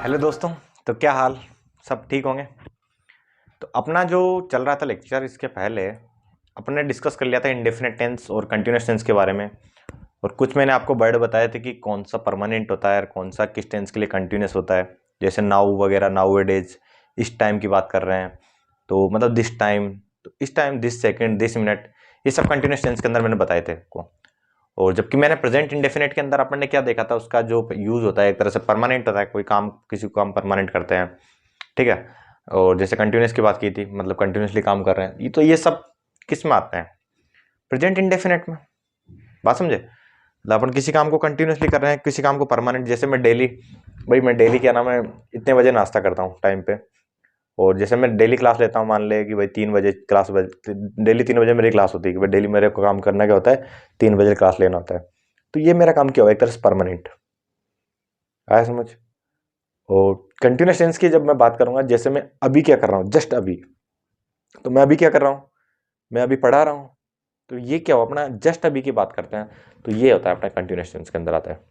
Hello दोस्तों। तो क्या हाल, सब ठीक होंगे। तो अपना जो चल रहा था लेक्चर, इसके पहले अपने डिस्कस कर लिया था इंडेफिनिट टेंस और कंटिन्यूस टेंस के बारे में। और कुछ मैंने आपको वर्ड बताए थे कि कौन सा परमानेंट होता है और कौन सा किस टेंस के लिए कंटिन्यूस होता है। जैसे नाउ वगैरह, नाउ ए डेज, इस टाइम की बात कर रहे हैं तो मतलब दिस टाइम, तो इस time, this second, this minute, ये सब कंटिन्यूस टेंस के अंदर मैंने बताए थे आपको। और जबकि मैंने प्रेजेंट इंडेफिनिट के अंदर अपन ने क्या देखा था, उसका जो यूज होता है एक तरह से परमानेंट होता है। कोई काम, किसी काम परमानेंट करते हैं, ठीक है। और जैसे कंटिन्यूस की बात की थी, मतलब कंटिन्यूसली काम कर रहे हैं, ये तो ये सब किस में आते हैं? प्रेजेंट इंडेफिनिट में। बात समझे? मतलब अपन किसी काम को कंटिन्यूसली कर रहे हैं, किसी काम को परमानेंट। जैसे मैं डेली, भाई मैं डेली क्या नाम है, इतने बजे नाश्ता करता हूँ टाइम पे। और जैसे मैं डेली क्लास लेता हूँ, मान ले कि भाई 3 बजे क्लास, डेली 3 बजे मेरी क्लास होती है कि भाई डेली मेरे को काम करना क्या होता है, 3 बजे क्लास लेना होता है। तो ये मेरा काम क्या हुआ, एक तरह से परमानेंट। आया समझ? और कंटिन्यूस टेंस की जब मैं बात करूंगा, जैसे मैं अभी क्या कर रहा हूँ, जस्ट अभी, तो मैं अभी क्या कर रहा हूँ, मैं अभी पढ़ा रहा हूँ। तो ये क्या हुआ, अपना जस्ट अभी की बात करते हैं, तो ये होता है अपना कंटिन्यूस टेंस के अंदर आता है।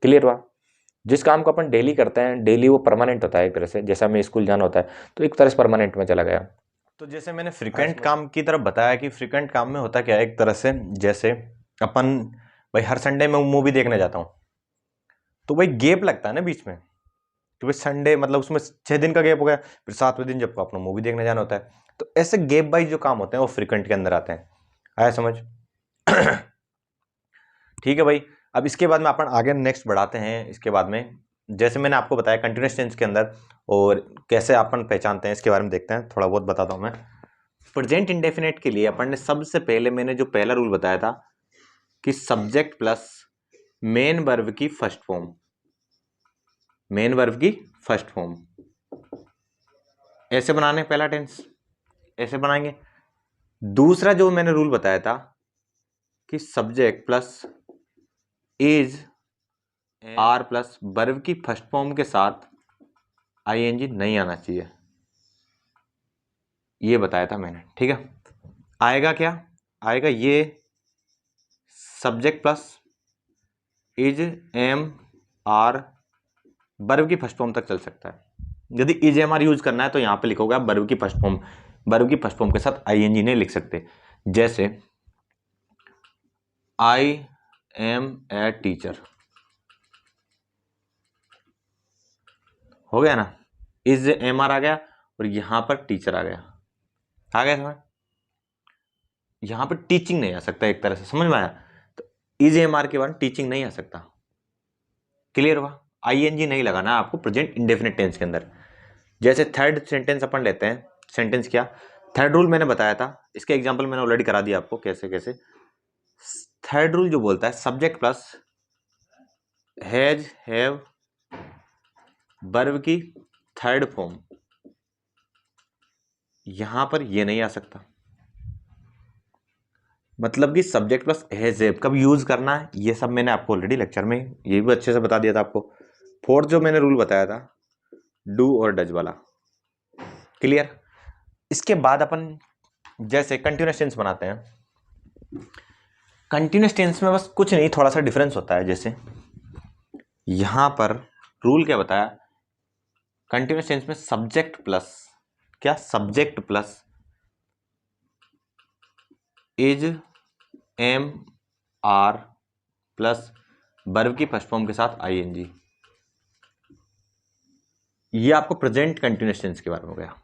क्लियर हुआ? जिस काम को अपन डेली करते हैं, डेली वो परमानेंट होता है एक तरह से। जैसा हमें स्कूल जाना होता है तो एक तरह से परमानेंट में चला गया। तो जैसे मैंने फ्रिक्वेंट काम की तरफ बताया कि फ्रिक्वेंट काम में होता क्या है एक तरह से, जैसे अपन भाई हर संडे में मूवी देखने जाता हूँ, तो भाई गैप लगता है ना बीच में, कि भाई संडे मतलब उसमें 6 दिन का गैप हो गया, फिर 7वें दिन जब को अपना मूवी देखने जाना होता है। तो ऐसे गैप वाइज जो काम होते हैं वो फ्रिक्वेंट के अंदर आते हैं। आया समझ? ठीक है भाई। अब इसके बाद में अपन आगे नेक्स्ट बढ़ाते हैं। इसके बाद में जैसे मैंने आपको बताया कंटिन्यूस टेंस के अंदर और कैसे अपन पहचानते हैं, इसके बारे में देखते हैं। थोड़ा बहुत बताता हूं मैं। प्रेजेंट इंडेफिनिट के लिए अपन ने सबसे पहले, मैंने जो पहला रूल बताया था कि सब्जेक्ट प्लस मेन वर्ब की फर्स्ट फॉर्म, मेन वर्ब की फर्स्ट फॉर्म ऐसे बनाने, पहला टेंस ऐसे बनाएंगे। दूसरा जो मैंने रूल बताया था कि subject plus is are plus verb की फर्स्ट फॉर्म के साथ आईएनजी नहीं आना चाहिए, ये बताया था मैंने। ठीक है, आएगा क्या? आएगा ये subject plus is am are verb की फर्स्ट फॉर्म तक चल सकता है। यदि इज एम आर यूज करना है तो यहां पे लिखोगे आप वर्ब की फर्स्ट फॉर्म, वर्ब की फर्स्ट फॉर्म के साथ आईएनजी नहीं लिख सकते। जैसे आई एम ए टीचर, हो गया ना, इज एम आर आ गया और यहां पर टीचर आ गया। आ गया समझ? यहां पर टीचिंग नहीं आ सकता, एक तरह से समझ में आया? तो इज एम आर के बाद टीचिंग नहीं आ सकता। क्लियर हुआ? आईएनजी नहीं लगाना आपको प्रेजेंट इंडेफिनिट टेंस के अंदर। जैसे थर्ड सेंटेंस अपन लेते हैं, सेंटेंस क्या, थर्ड रूल मैंने बताया था, इसके एग्जांपल मैंने ऑलरेडी करा दिया आपको कैसे कैसे। थर्ड रूल जो बोलता है subject plus has have verb की थर्ड फॉर्म, यहां पर ये नहीं आ सकता। मतलब कि सब्जेक्ट प्लस हैज हैव कब यूज करना है, ये सब मैंने आपको ऑलरेडी लेक्चर में ये भी अच्छे से बता दिया था आपको। फोर्थ जो मैंने रूल बताया था डू और डज वाला। क्लियर? इसके बाद अपन जैसे कंटिन्यूस टेंस बनाते हैं। कंटिन्यूस टेंस में बस कुछ नहीं, थोड़ा सा डिफरेंस होता है। जैसे यहां पर रूल क्या बताया, कंटिन्यूस टेंस में सब्जेक्ट प्लस क्या, subject plus is am are plus verb की फर्स्ट फॉर्म के साथ आईएनजी। ये आपको प्रेजेंट कंटिन्यूस टेंस के बारे में हो गया।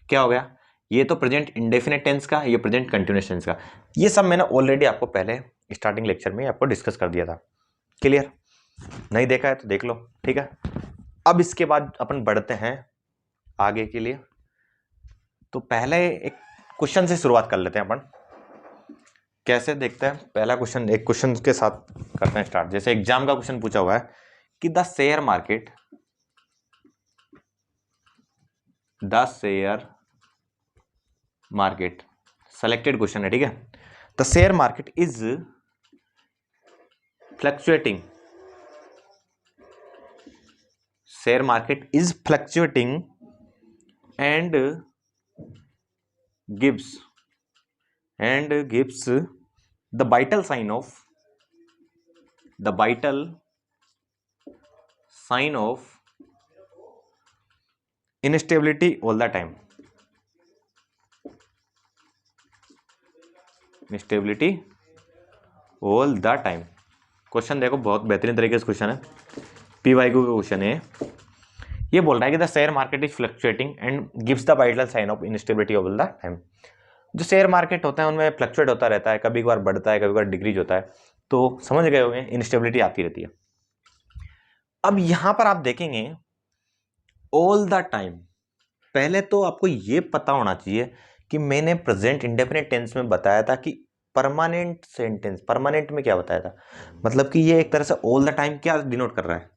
क्या हो गया? ये तो प्रेजेंट इंडेफिनिट टेंस का, ये प्रेजेंट कंटिन्यूस टेंस का। ये सब मैंने ऑलरेडी आपको पहले स्टार्टिंग लेक्चर में आपको डिस्कस कर दिया था। क्लियर? नहीं देखा है तो देख लो। ठीक है, अब इसके बाद अपन बढ़ते हैं आगे के लिए। तो पहले एक क्वेश्चन से शुरुआत कर लेते हैं अपन। कैसे देखते हैं? पहला क्वेश्चन एक क्वेश्चन के साथ करते हैं स्टार्ट। जैसे एग्जाम का क्वेश्चन पूछा हुआ है कि the share market selected question है, ठीक है। The share market is fluctuating, share market is fluctuating and gives the vital sign of instability all the time, instability all the time. Question देखो बहुत बेहतरीन तरीके से क्वेश्चन है, पीवाईक्यू का क्वेश्चन है। ये बोल रहा है कि the share market is fluctuating and gives the vital sign of instability all the time. जो शेयर मार्केट होता है उनमें फ्लक्चुएट होता रहता है, कभी कभार बढ़ता है, कभी कभार डिक्रीज होता है, तो समझ गए होंगे इनस्टेबिलिटी आती रहती है। अब यहां पर आप देखेंगे ऑल द टाइम, पहले तो आपको ये पता होना चाहिए कि मैंने प्रेजेंट इंडेफिनिट टेंस में बताया था कि परमानेंट सेंटेंस, परमानेंट में क्या बताया था, मतलब कि ये एक तरह से ऑल द टाइम क्या डिनोट कर रहा है,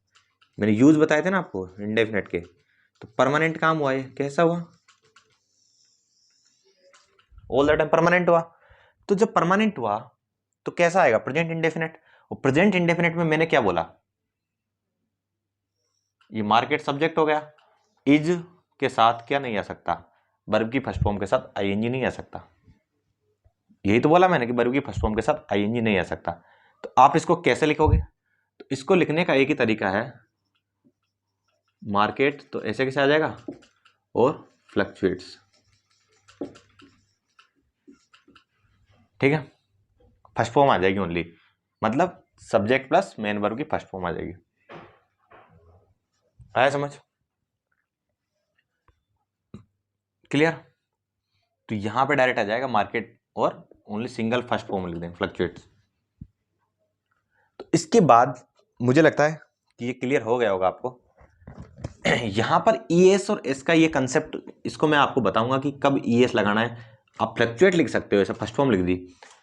मैंने यूज बताए थे ना आपको इंडेफिनिट के, तो परमानेंट काम हुआ है, कैसा हुआ, ऑल द टाइम परमानेंट हुआ। तो जब परमानेंट हुआ तो कैसा आएगा, प्रेजेंट इंडेफिनिट। और प्रेजेंट इंडेफिनिट में मैंने क्या बोला, ये मार्केट सब्जेक्ट हो गया, इज के साथ क्या नहीं आ सकता, वर्ब की फर्स्ट फॉर्म के साथ आईएनजी नहीं आ सकता, यही तो बोला मैंने कि वर्ब की फर्स्ट फॉर्म के साथ आईएनजी नहीं आ सकता। तो आप इसको कैसे लिखोगे, तो इसको लिखने का एक ही तरीका है, मार्केट तो ऐसे कैसे आ जाएगा, और फ्लक्चुएट्स, ठीक है, फर्स्ट फॉर्म आ जाएगी ओनली, मतलब सब्जेक्ट प्लस मेन वर्ब की फर्स्ट फॉर्म आ जाएगी। आया समझ, क्लियर। तो यहां पे डायरेक्ट आ जाएगा मार्केट और ओनली सिंगल फर्स्ट फॉर्म लिख देंगे फ्लक्चुएट्स। तो इसके बाद मुझे लगता है कि ये क्लियर हो गया होगा आपको। यहां पर ईएस और एस का ये कंसेप्ट, इसको मैं आपको बताऊंगा कि कब ईएस लगाना है। आप फ्लक्चुएट लिख सकते हो, ऐसा फर्स्ट फॉर्म लिख दी,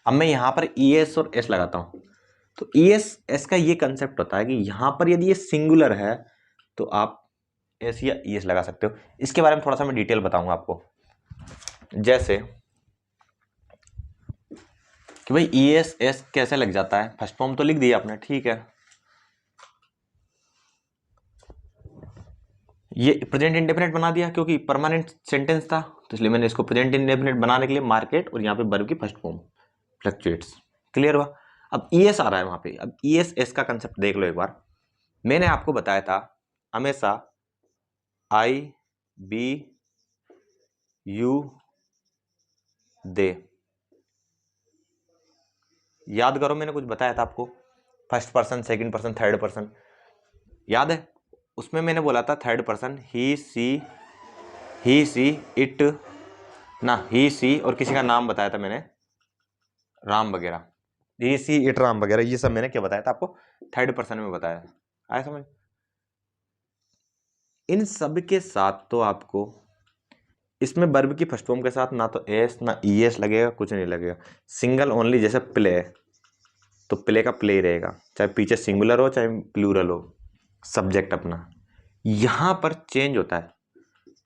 अब मैं यहां पर ईएस और एस लगाता हूं, तो ईएस एस का ये कंसेप्ट होता है कि यहां पर यदि ये सिंगुलर है तो आप एस या ईएस लगा सकते हो। इसके बारे में थोड़ा सा मैं डिटेल बताऊंगा आपको, जैसे कि भाई ईएस एस कैसे लग जाता है, फर्स्ट फॉर्म तो लिख दिया आपने, ठीक है, ये प्रेजेंट इंडेफिनिट बना दिया क्योंकि परमानेंट सेंटेंस था, तो इसलिए मैंने इसको प्रेजेंट इंडेफिनिट बनाने के लिए मार्केट और यहाँ पे वर्ब की फर्स्ट फॉर्म फ्लक्चुएट्स, क्लियर हुआ। अब ईएस आ रहा है वहां पे, अब ईएस एस का कंसेप्ट देख लो एक बार। मैंने आपको बताया था हमेशा आई बी यू दे, याद करो मैंने कुछ बताया था आपको, first person, second person, third person, याद है। उसमें मैंने बोला था third person he see it ना, ही सी और किसी का नाम बताया था मैंने, राम वगैरह, ही सी इट राम वगैरह, ये सब मैंने क्या बताया था आपको, थर्ड पर्सन में बताया। आया समझ। इन सब के साथ तो आपको इसमें वर्ब की फर्स्ट फॉर्म के साथ ना तो एस ना ईएस लगेगा, कुछ नहीं लगेगा, सिंगल ओनली, जैसे प्ले, तो प्ले का प्ले रहेगा, चाहे पीछे सिंगुलर हो चाहे प्लूरल हो, सब्जेक्ट अपना यहां पर चेंज होता है,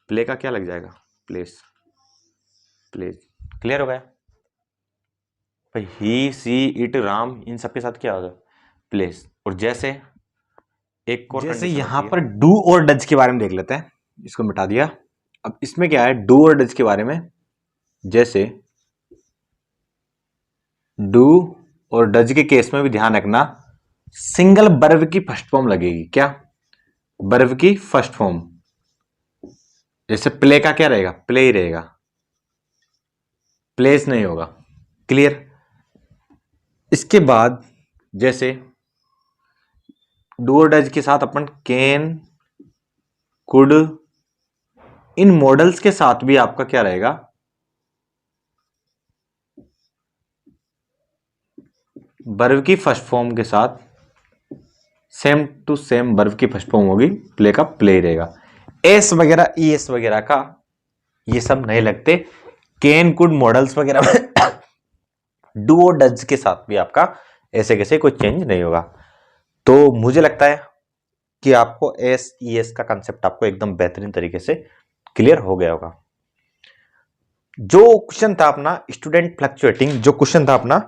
प्ले का क्या लग जाएगा, प्लेस, प्लेस, क्लियर हो गया भाई। ही सी इट राम, इन सब के साथ क्या होगा, प्लेस। और जैसे एक और जैसे यहां पर डू और डज के बारे में देख लेते हैं, इसको मिटा दिया। अब इसमें क्या है, डू और डज के बारे में, जैसे डू और डज के केस में भी ध्यान रखना, सिंगल वर्ब की फर्स्ट फॉर्म लगेगी, क्या, वर्ब की फर्स्ट फॉर्म। जैसे प्ले का क्या रहेगा, प्ले ही रहेगा, प्लेस नहीं होगा, क्लियर। इसके बाद जैसे डू और डज के साथ अपन कैन, कुड, इन मॉडल्स के साथ भी आपका क्या रहेगा, वर्ब की फर्स्ट फॉर्म के साथ सेम टू सेम वर्ब की फर्स्ट फॉर्म होगी, प्ले का प्ले रहेगा। एस वगैरह ईएस वगैरह का ये सब नहीं लगते, कैन कुड मॉडल्स वगैरह में डू और डज के साथ भी आपका ऐसे कैसे कोई चेंज नहीं होगा। तो मुझे लगता है कि आपको एस ईएस का कंसेप्ट आपको एकदम बेहतरीन तरीके से क्लियर हो गया होगा। जो क्वेश्चन था अपना स्टूडेंट फ्लक्चुएटिंग, जो क्वेश्चन था अपना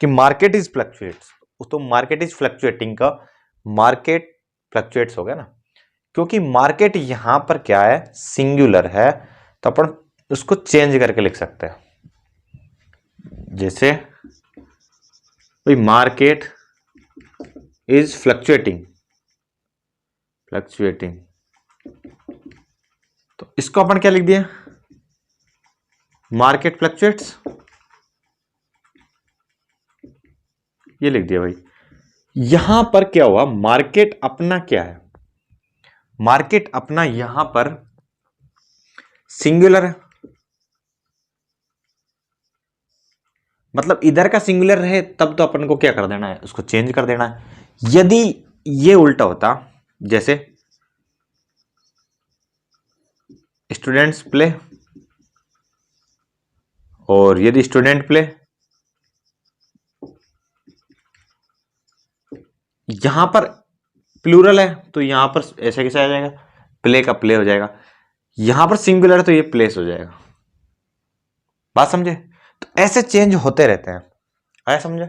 कि मार्केट इज फ्लक्चुएट्स, तो मार्केट इज फ्लक्चुएटिंग का मार्केट फ्लक्चुएट्स हो गया ना, क्योंकि मार्केट यहां पर क्या है, सिंगुलर है, तो अपन उसको चेंज करके लिख सकते हैं, जैसे भाई मार्केट इज फ्लक्चुएटिंग, फ्लक्चुएटिंग, तो इसको अपन क्या लिख दिया, मार्केट फ्लक्चुएट्स, ये लिख दिया भाई। यहां पर क्या हुआ, मार्केट अपना क्या है, मार्केट अपना यहां पर सिंगुलर है, मतलब इधर का सिंगुलर रहे तब तो अपन को क्या कर देना है, उसको चेंज कर देना है। यदि ये उल्टा होता, जैसे स्टूडेंट्स प्ले, और यदि स्टूडेंट प्ले, यहां पर प्लूरल है तो यहां पर ऐसे कैसे आ जाएगा, प्ले का प्ले हो जाएगा। यहां पर सिंगुलर है तो ये प्लेस हो जाएगा। बात समझे? तो ऐसे चेंज होते रहते हैं, आया समझे?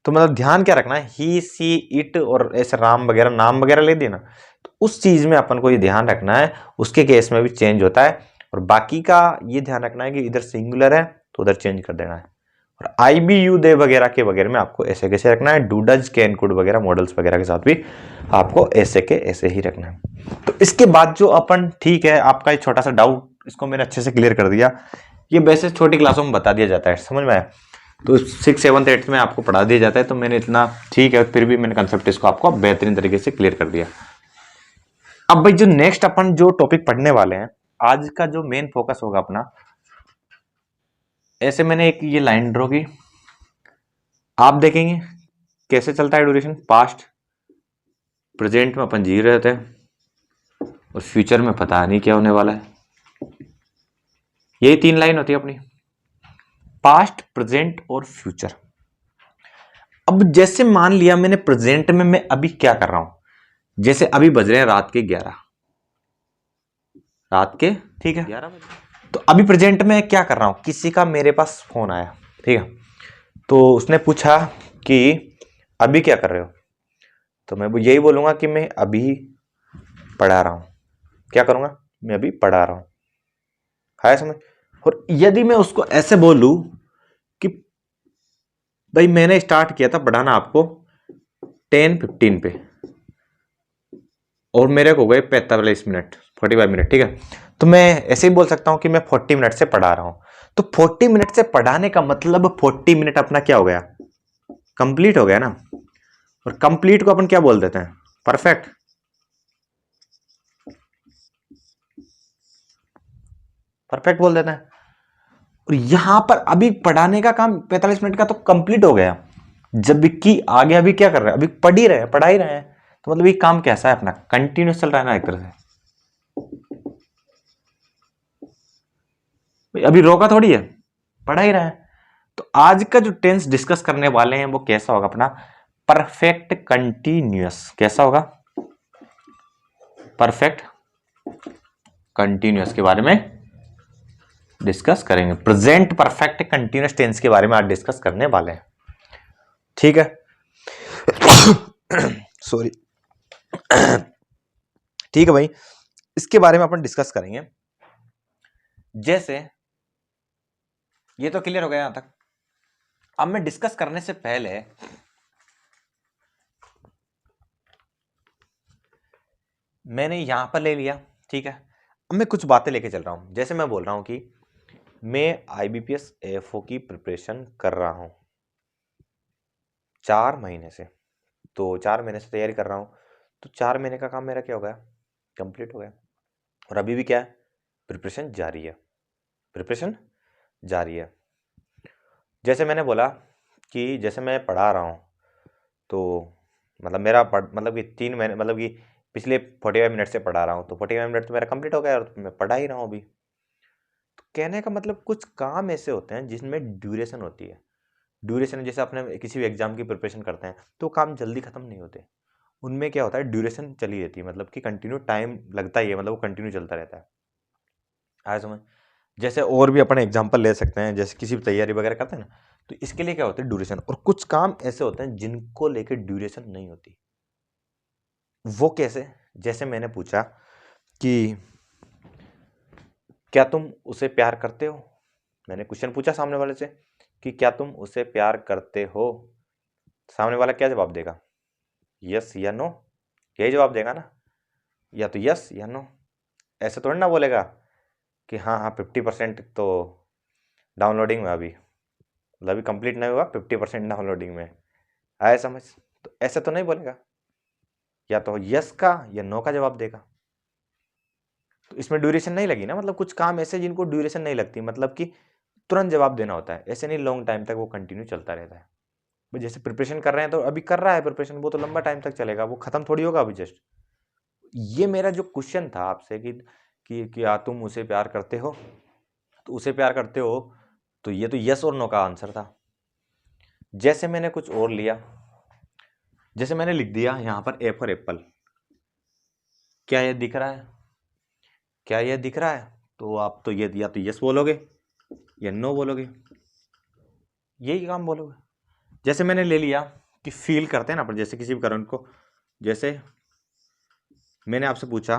तो मतलब ध्यान क्या रखना है, ही सी इट और ऐसे राम वगैरह नाम वगैरह ले दिए ना, तो उस चीज में अपन को ये ध्यान रखना है, उसके केस में भी चेंज होता है। और बाकी का ये ध्यान रखना है कि इधर सिंगुलर है तो उधर चेंज कर देना है। और आई बी यू दे वगैरह के वगैरह में आपको ऐसे कैसे रखना है, डू डज कैन कुड वगैरह मॉडल्स वगैरह के साथ भी आपको ऐसे के ऐसे ही रखना है। तो इसके बाद जो अपन, ठीक है, आपका एक छोटा सा डाउट इसको मैंने अच्छे से क्लियर कर दिया। ये वैसे छोटी क्लासों में बता दिया जाता है, समझ में आया? तो 6, 7, 8 में आपको पढ़ा दिया जाता है, तो मैंने इतना ठीक है, फिर भी मैंने कंसेप्ट इसको आपको बेहतरीन तरीके से क्लियर कर दिया। अब भाई जो नेक्स्ट अपन जो टॉपिक पढ़ने वाले हैं, आज का जो मेन फोकस होगा अपना, ऐसे मैंने एक ये लाइन ड्रॉ की, आप देखेंगे कैसे चलता है ड्यूरेशन, पास्ट प्रेजेंट में अपन जी रहे थे और फ्यूचर में पता नहीं क्या होने वाला है। यही 3 लाइन होती है अपनी, पास्ट प्रेजेंट और फ्यूचर। अब जैसे मान लिया मैंने प्रेजेंट में मैं अभी क्या कर रहा हूं, जैसे अभी बज रहे हैं रात के 11, रात के, ठीक है 11 बजे। तो अभी प्रेजेंट में क्या कर रहा हूं, किसी का मेरे पास फोन आया, ठीक है, तो उसने पूछा कि अभी क्या कर रहे हो, तो मैं यही बोलूंगा कि मैं अभी पढ़ा रहा हूं। क्या करूंगा, मैं अभी पढ़ा रहा हूं, है समझ? और यदि मैं उसको ऐसे बोलूं कि भाई मैंने स्टार्ट किया था पढ़ाना आपको 10:15 पे और मेरे को गए 45 मिनट, 45 मिनट, ठीक है, तो मैं ऐसे ही बोल सकता हूं कि मैं 40 मिनट से पढ़ा रहा हूं। तो 40 मिनट से पढ़ाने का मतलब 40 मिनट अपना क्या हो गया, कंप्लीट हो गया ना। और कंप्लीट को अपन क्या बोल देते हैं, परफेक्ट। परफेक्ट बोल देते हैं। और यहां पर अभी पढ़ाने का काम 45 मिनट का तो कंप्लीट हो गया, जब कि आगे अभी क्या कर रहे हैं, अभी पढ़ ही रहे हैं, पढ़ा ही रहे हैं, तो मतलब ये काम कैसा है अपना, कंटिन्यूस चल रहा है ना एक तरह से, अभी रोका थोड़ी है, पढ़ा ही रहे हैं। तो आज का जो टेंस डिस्कस करने वाले हैं वो कैसा होगा अपना, परफेक्ट कंटिन्यूअस। कैसा होगा, परफेक्ट कंटिन्यूअस के बारे में डिस्कस करेंगे। प्रेजेंट परफेक्ट कंटिन्यूअस टेंस के बारे में आज डिस्कस करने वाले हैं, ठीक है। सॉरी। ठीक है भाई, इसके बारे में अपन डिस्कस करेंगे। जैसे ये तो क्लियर हो गया यहां तक। अब मैं डिस्कस करने से पहले मैंने यहां पर ले लिया, ठीक है, अब मैं कुछ बातें लेके चल रहा हूं। जैसे मैं बोल रहा हूं कि मैं आईबीपीएस एएफओ की प्रिपरेशन कर रहा हूं 4 महीने से, तो 4 महीने से तैयारी कर रहा हूं, तो 4 महीने का काम मेरा क्या हो गया, कंप्लीट हो गया। और अभी भी क्या है, प्रिपरेशन जारी है, प्रिपरेशन जारी है। जैसे मैंने बोला कि जैसे मैं पढ़ा रहा हूं, तो मतलब मेरा मतलब कि 3 महीने, मतलब कि पिछले 45 मिनट से पढ़ा रहा हूँ, तो 45 मिनट तो मेरा कंप्लीट हो गया और मैं पढ़ा ही रहा हूँ अभी। तो कहने का मतलब कुछ काम ऐसे होते हैं जिसमें ड्यूरेशन होती है। ड्यूरेशन जैसे अपने किसी भी एग्जाम की प्रिपरेशन करते हैं तो काम जल्दी खत्म नहीं होते, उनमें क्या होता है, ड्यूरेशन चली रहती है, मतलब कि कंटिन्यू टाइम लगता ही है, मतलब वो कंटिन्यू चलता रहता है। आया समझ? जैसे और भी अपन एग्जाम्पल ले सकते हैं, जैसे किसी भी तैयारी वगैरह करते हैं ना, तो इसके लिए क्या होता है, ड्यूरेशन। और कुछ काम ऐसे होते हैं जिनको लेकर ड्यूरेशन नहीं होती। वो कैसे, जैसे मैंने पूछा कि क्या तुम उसे प्यार करते हो, मैंने क्वेश्चन पूछा सामने वाले से कि क्या तुम उसे प्यार करते हो, सामने वाला क्या जवाब देगा, यस या नो, यही जवाब देगा ना, या तो यस या नो। ऐसे थोड़ी ना बोलेगा कि हाँ हाँ 50% तो डाउनलोडिंग में, अभी कंप्लीट नहीं हुआ, 50% डाउनलोडिंग में। आया समझ? तो ऐसे तो नहीं बोलेगा, या तो यस का या नो का जवाब देगा। तो इसमें ड्यूरेशन नहीं लगी ना, मतलब कुछ काम ऐसे जिनको ड्यूरेशन नहीं लगती, मतलब कि तुरंत जवाब देना होता है, ऐसे नहीं लॉन्ग टाइम तक वो कंटिन्यू चलता रहता है। भाई जैसे प्रिपरेशन कर रहे हैं तो अभी कर रहा है प्रिपरेशन, वो तो लंबा टाइम तक चलेगा, वो खत्म थोड़ी होगा अभी जस्ट। ये मेरा जो क्वेश्चन था आपसे कि क्या तुम उसे प्यार करते हो, तो उसे प्यार करते हो, तो ये तो यस और नो का आंसर था। जैसे मैंने कुछ और लिया, जैसे मैंने लिख दिया यहां पर ए फॉर एप्पल, क्या ये दिख रहा है? क्या ये दिख रहा है? तो आप तो ये या तो यस बोलोगे या नो बोलोगे, यही काम बोलोगे। जैसे मैंने ले लिया कि फील करते हैं ना, पर जैसे किसी भी करंट को, जैसे मैंने आपसे पूछा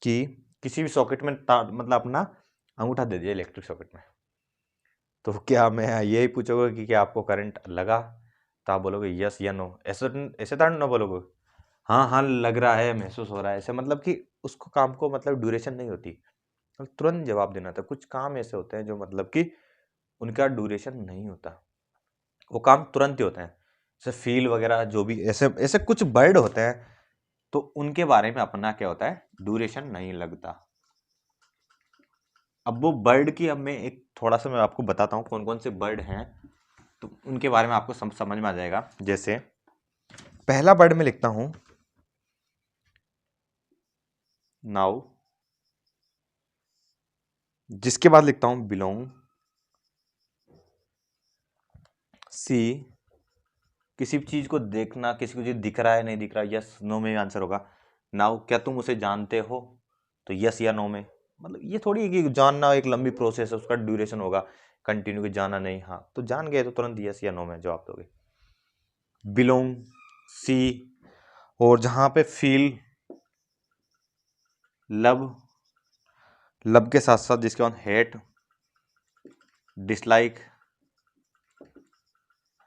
कि किसी भी सॉकेट में मतलब अपना अंगूठा दे दिया इलेक्ट्रिक सॉकेट में, तो क्या मैं यही पूछोगे कि क्या आपको करंट लगा? तो आप बोलोगे यस या नो, ऐसे ऐसे तो ना बोलोगे हाँ हाँ लग रहा है, महसूस हो रहा है, ऐसे मतलब कि उसको काम को मतलब ड्यूरेशन नहीं होती, तुरंत जवाब देना था। कुछ काम ऐसे होते हैं जो मतलब कि उनका ड्यूरेशन नहीं होता, वो काम तुरंत ही होते हैं। जैसे फील वगैरह जो भी ऐसे ऐसे कुछ वर्ड होते हैं, तो उनके बारे में अपना क्या होता है, ड्यूरेशन नहीं लगता। अब वो बर्ड की, अब मैं एक थोड़ा सा मैं आपको बताता हूँ कौन कौन से बर्ड हैं, तो उनके बारे में आपको समझ में आ जाएगा। जैसे पहला बर्ड में लिखता हूं नाउ, जिसके बाद लिखता हूं बिलोंग, सी किसी भी चीज को देखना, किसी को चीज दिख रहा है नहीं दिख रहा, यस नो में आंसर होगा। नाउ क्या तुम उसे जानते हो, तो यस या नो में, मतलब ये थोड़ी है कि जानना एक लंबी प्रोसेस है, उसका ड्यूरेशन होगा कंटिन्यू, की जाना नहीं, हाँ तो जान गए तो तुरंत यस या नो में जवाब दोगे। बिलोंग, सी, और जहां पे फील, लव, लव के साथ साथ जिसके बाद हेट, डिसलाइक,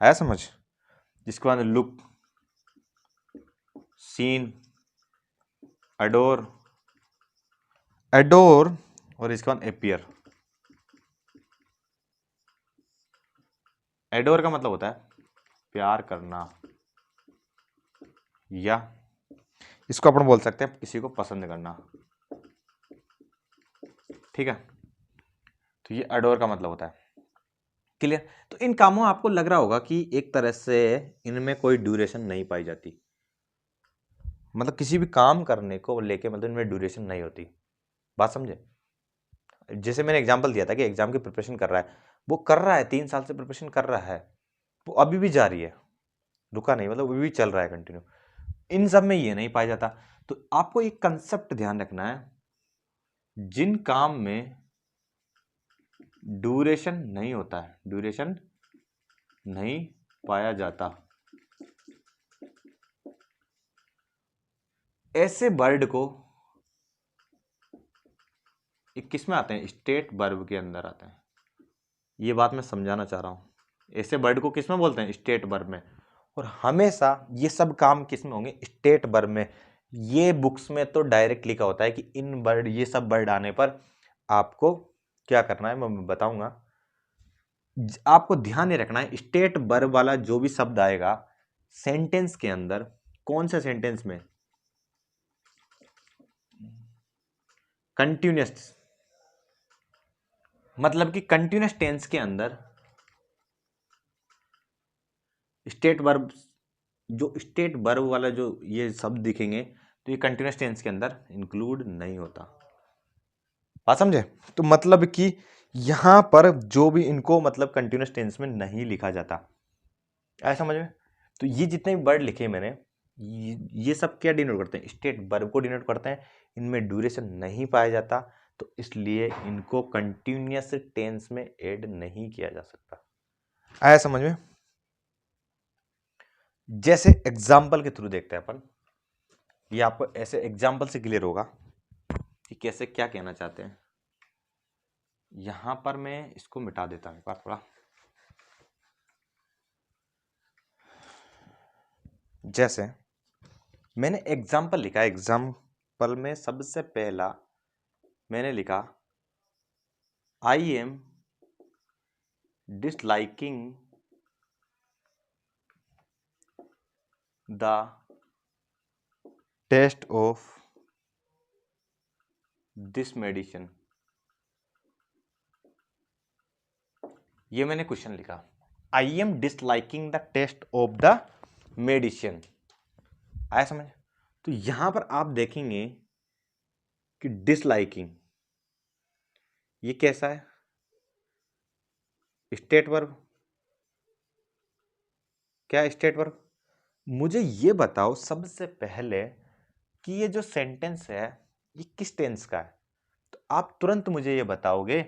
है समझ, जिसके बाद लुक, सीन, अडोर, एडोर, और इसके बाद एपियर। एडोर का मतलब होता है प्यार करना, या इसको अपन बोल सकते हैं किसी को पसंद करना, ठीक है। तो ये अडोर का मतलब होता है। क्लियर? तो इन कामों आपको लग रहा होगा कि एक तरह से इनमें कोई ड्यूरेशन नहीं पाई जाती, मतलब किसी भी काम करने को लेके मतलब इनमें ड्यूरेशन नहीं होती। बात समझे? जैसे मैंने एग्जांपल दिया था कि एग्जाम की प्रिपरेशन कर रहा है, वो कर रहा है 3 साल से प्रिपरेशन कर रहा है, वो अभी भी जारी है, रुका नहीं, मतलब अभी भी चल रहा है कंटिन्यू। इन सब में ये नहीं पाया जाता। तो आपको एक कंसेप्ट ध्यान रखना है, जिन काम में ड्यूरेशन नहीं होता है, ड्यूरेशन नहीं पाया जाता, ऐसे वर्ड को एक किस में आते हैं, स्टेट वर्ब के अंदर आते हैं। ये बात मैं समझाना चाह रहा हूं, ऐसे वर्ड को किस में बोलते हैं, स्टेट वर्ब में। और हमेशा ये सब काम किस में होंगे, स्टेट वर्ब में। ये बुक्स में तो डायरेक्ट लिखा होता है कि इन वर्ड, ये सब वर्ड आने पर आपको क्या करना है, मैं बताऊंगा। आपको ध्यान नहीं रखना है, स्टेट वर्ब वाला जो भी शब्द आएगा सेंटेंस के अंदर, कौन से सेंटेंस में, कंटिन्यूस, मतलब कि कंटिन्यूस टेंस के अंदर स्टेट वर्ब, जो स्टेट वर्ब वाला जो ये शब्द दिखेंगे, तो ये कंटिन्यूस टेंस के अंदर इंक्लूड नहीं होता। बात समझे? तो मतलब कि यहां पर जो भी इनको मतलब कंटिन्यूस टेंस में नहीं लिखा जाता, ऐसा समझ में? तो ये जितने भी वर्ड लिखे मैंने, ये सब क्या डिनोट करते हैं, स्टेट वर्ब को डिनोट करते हैं। इनमें ड्यूरेशन नहीं पाया जाता, तो इसलिए इनको कंटिन्यूस टेंस में ऐड नहीं किया जा सकता। आया समझ में? जैसे एग्जाम्पल के थ्रू देखते हैं अपन, ये आपको ऐसे एग्जाम्पल से क्लियर होगा कि कैसे क्या कहना चाहते हैं। यहां पर मैं इसको मिटा देता हूं एक बार थोड़ा। जैसे मैंने एग्जाम्पल लिखा, एग्जाम्पल में सबसे पहला मैंने लिखा I M disliking the taste of this medicine। ये मैंने क्वेश्चन लिखा, I am disliking the taste of the medicine. आया समझ? तो यहां पर आप देखेंगे कि डिसलाइकिंग ये कैसा है, स्टेट वर्ब। क्या स्टेट वर्ब? मुझे ये बताओ सबसे पहले कि ये जो सेंटेंस है ये किस टेंस का है। तो आप तुरंत मुझे ये बताओगे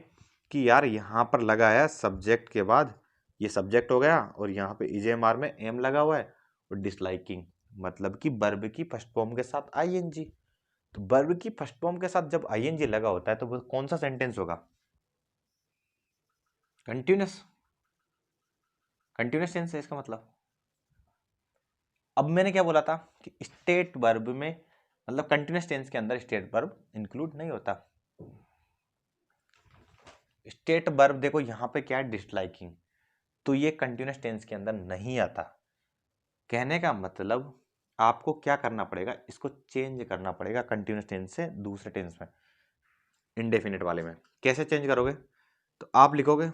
कि यार यहाँ पर लगा है सब्जेक्ट के बाद, ये सब्जेक्ट हो गया और यहाँ पे ईजेएमआर में एम लगा हुआ है और डिसलाइकिंग मतलब कि वर्ब की फर्स्ट फॉर्म के साथ आईएनजी। तो वर्ब की फर्स्ट फॉर्म के साथ जब आईएनजी लगा होता है तो वो कौन सा सेंटेंस होगा? कंटिन्यूअस। कंटिन्यूअस टेंस है इसका मतलब। अब मैंने क्या बोला था कि स्टेट वर्ब में मतलब कंटिन्यूअस टेंस के अंदर स्टेट वर्ब इंक्लूड नहीं होता। स्टेट वर्ब देखो यहाँ पे क्या है, डिसलाइकिंग, तो ये कंटिन्यूअस टेंस के अंदर नहीं आता। कहने का मतलब आपको क्या करना पड़ेगा, इसको चेंज करना पड़ेगा कंटिन्यूअस टेंस से दूसरे टेंस में, इंडेफिनिट वाले में। कैसे चेंज करोगे? तो आप लिखोगे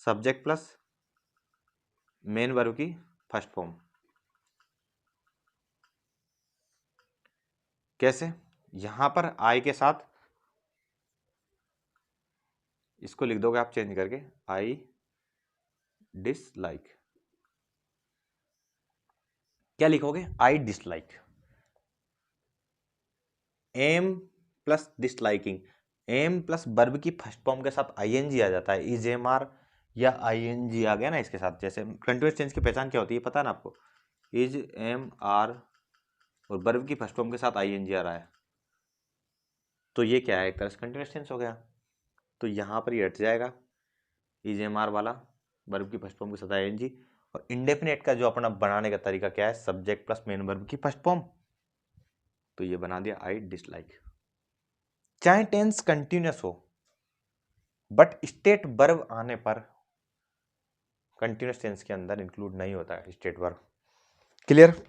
सब्जेक्ट प्लस मेन वर्ब की फर्स्ट फॉर्म। कैसे? यहां पर आई के साथ इसको लिख दोगे आप चेंज करके, आई डिसलाइक। क्या लिखोगे? I dislike. Am plus disliking, am plus verb की फर्स्ट फॉर्म के साथ आईएनजी आ जाता है, इजेएमआर या आईएनजी आ गया ना इसके साथ। जैसे कंटीन्यूअस टेंस की पहचान क्या होती है पता है ना आपको? इज एम आर और वर्ब की फर्स्ट फॉर्म के साथ आईएनजी आ रहा है, तो ये क्या है, एक तरह से कंटीन्यूअस टेंस हो गया। तो यहाँ पर ये हट जाएगा इज एम आर वाला, वर्ब की फर्स्ट फॉर्म के साथ आईएनजी। और इंडेफिनेट का जो अपना बनाने का तरीका क्या है, सब्जेक्ट प्लस मेन वर्ब की फर्स्ट फॉर्म। तो ये बना दिया आई डिसलाइक। चाहे टेंस कंटिन्यूअस हो बट स्टेट वर्ब आने पर कंटिन्यूअस टेंस के अंदर इंक्लूड नहीं होता है स्टेट वर्ब। क्लियर?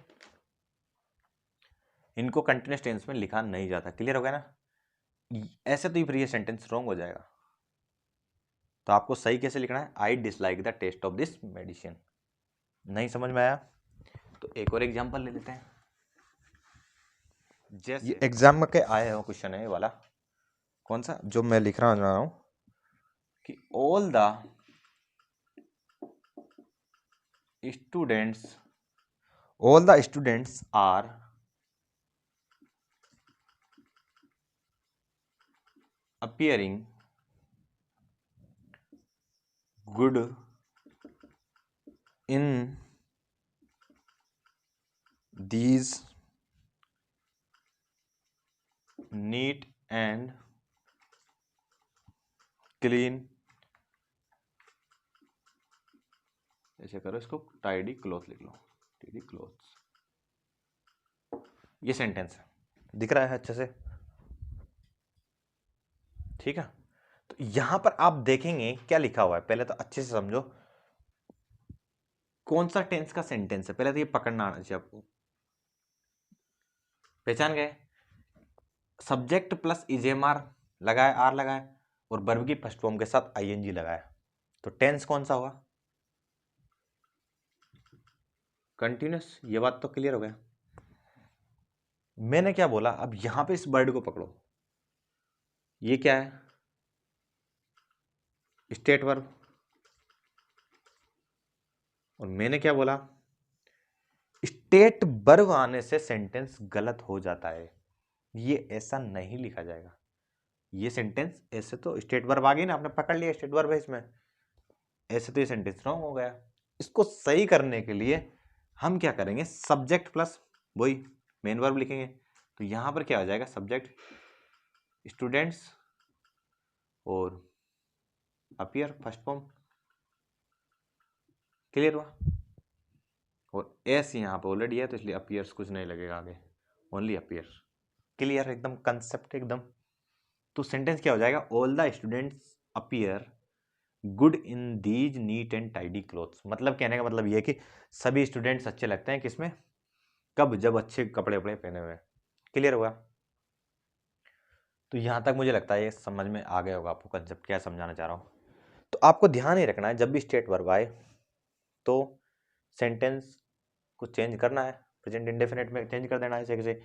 इनको कंटिन्यूअस टेंस में लिखा नहीं जाता। क्लियर हो गया ना? ऐसे तो फिर ये सेंटेंस रॉन्ग हो जाएगा। तो आपको सही कैसे लिखना है, I dislike the taste of this medicine. नहीं समझ में आया? तो एक और एग्जांपल ले लेते हैं। जैसे ये एग्जाम में के आए हो क्वेश्चन है ये वाला, कौन सा जो मैं लिख रहा हूं कि all the students are appearing good in these neat and clean, ऐसे करो इसको, टाइडी क्लॉथ लिख लो, टाइडी क्लॉथ्स। ये सेंटेंस है, दिख रहा है अच्छे से? ठीक है। तो यहां पर आप देखेंगे क्या लिखा हुआ है, पहले तो अच्छे से समझो कौन सा टेंस का सेंटेंस है, पहले तो ये पकड़ना आना चाहिए आपको। पहचान गए? सब्जेक्ट प्लस इजेएमआर लगाए, आर लगाए और वर्ब की फर्स्ट फॉर्म के साथ आईएनजी लगाया, तो टेंस कौन सा होगा? कंटिन्यूअस। ये बात तो क्लियर हो गया। मैंने क्या बोला, अब यहां पे इस वर्ड को पकड़ो, ये क्या है, स्टेट वर्ब। और मैंने क्या बोला, स्टेट वर्ब आने से सेंटेंस गलत हो जाता है, ये ऐसा नहीं लिखा जाएगा। ये सेंटेंस ऐसे तो स्टेट वर्ब आ गई ना, आपने पकड़ लिया स्टेट वर्ब है इसमें, ऐसे तो ये सेंटेंस रॉन्ग हो गया। इसको सही करने के लिए हम क्या करेंगे, सब्जेक्ट प्लस वही मेन वर्ब लिखेंगे। तो यहां पर क्या हो जाएगा, सब्जेक्ट स्टूडेंट्स और अपीयर फर्स्ट फॉर्म। क्लियर हुआ? और एस यहाँ पे ऑलरेडी है तो इसलिए अपीयर्स कुछ नहीं लगेगा आगे, ओनली अपीयर। क्लियर? एकदम कंसेप्ट एकदम। तो सेंटेंस क्या हो जाएगा, all the students appear good in these neat and tidy clothes. मतलब कहने का मतलब ये है कि सभी स्टूडेंट्स अच्छे लगते हैं किसमें, कब, जब अच्छे कपड़े वपड़े पहने हुए। क्लियर हुआ? तो यहां तक मुझे लगता है ये समझ में आ गया होगा आपको कंसेप्ट क्या समझाना चाह रहा हूं। तो आपको ध्यान ही रखना है जब भी स्टेट वर्ब आए तो सेंटेंस को चेंज करना है, प्रेजेंट इंडेफिनिट में चेंज कर देना है जैसे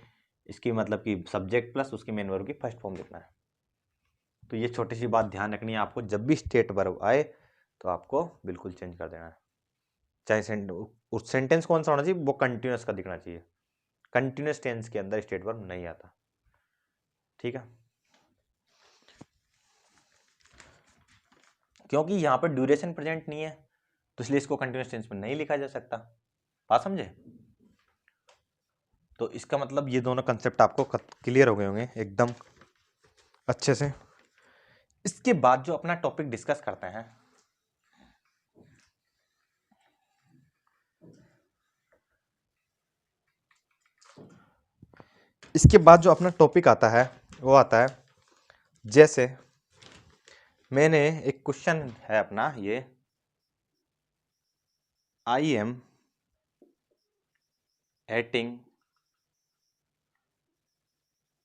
इसकी मतलब कि सब्जेक्ट प्लस उसकी मेन वर्ब की फर्स्ट फॉर्म लिखना है। तो ये छोटी सी बात ध्यान रखनी है आपको, जब भी स्टेट वर्ब आए तो आपको बिल्कुल चेंज कर देना है। चाहे सेंटेंस कौन सा होना चाहिए, वो कंटिन्यूस का दिखना चाहिए। कंटिन्यूस टेंस के अंदर स्टेट वर्ब नहीं आता। ठीक है, क्योंकि यहाँ पर ड्यूरेशन प्रेजेंट नहीं है तो इसलिए इसको कंटिन्यूस टेंस में नहीं लिखा जा सकता। बात समझे? तो इसका मतलब ये दोनों कंसेप्ट आपको क्लियर हो गए होंगे एकदम अच्छे से। इसके बाद जो अपना टॉपिक डिस्कस करते हैं, इसके बाद जो अपना टॉपिक आता है वो आता है, जैसे मैंने एक क्वेश्चन है अपना ये, I am hating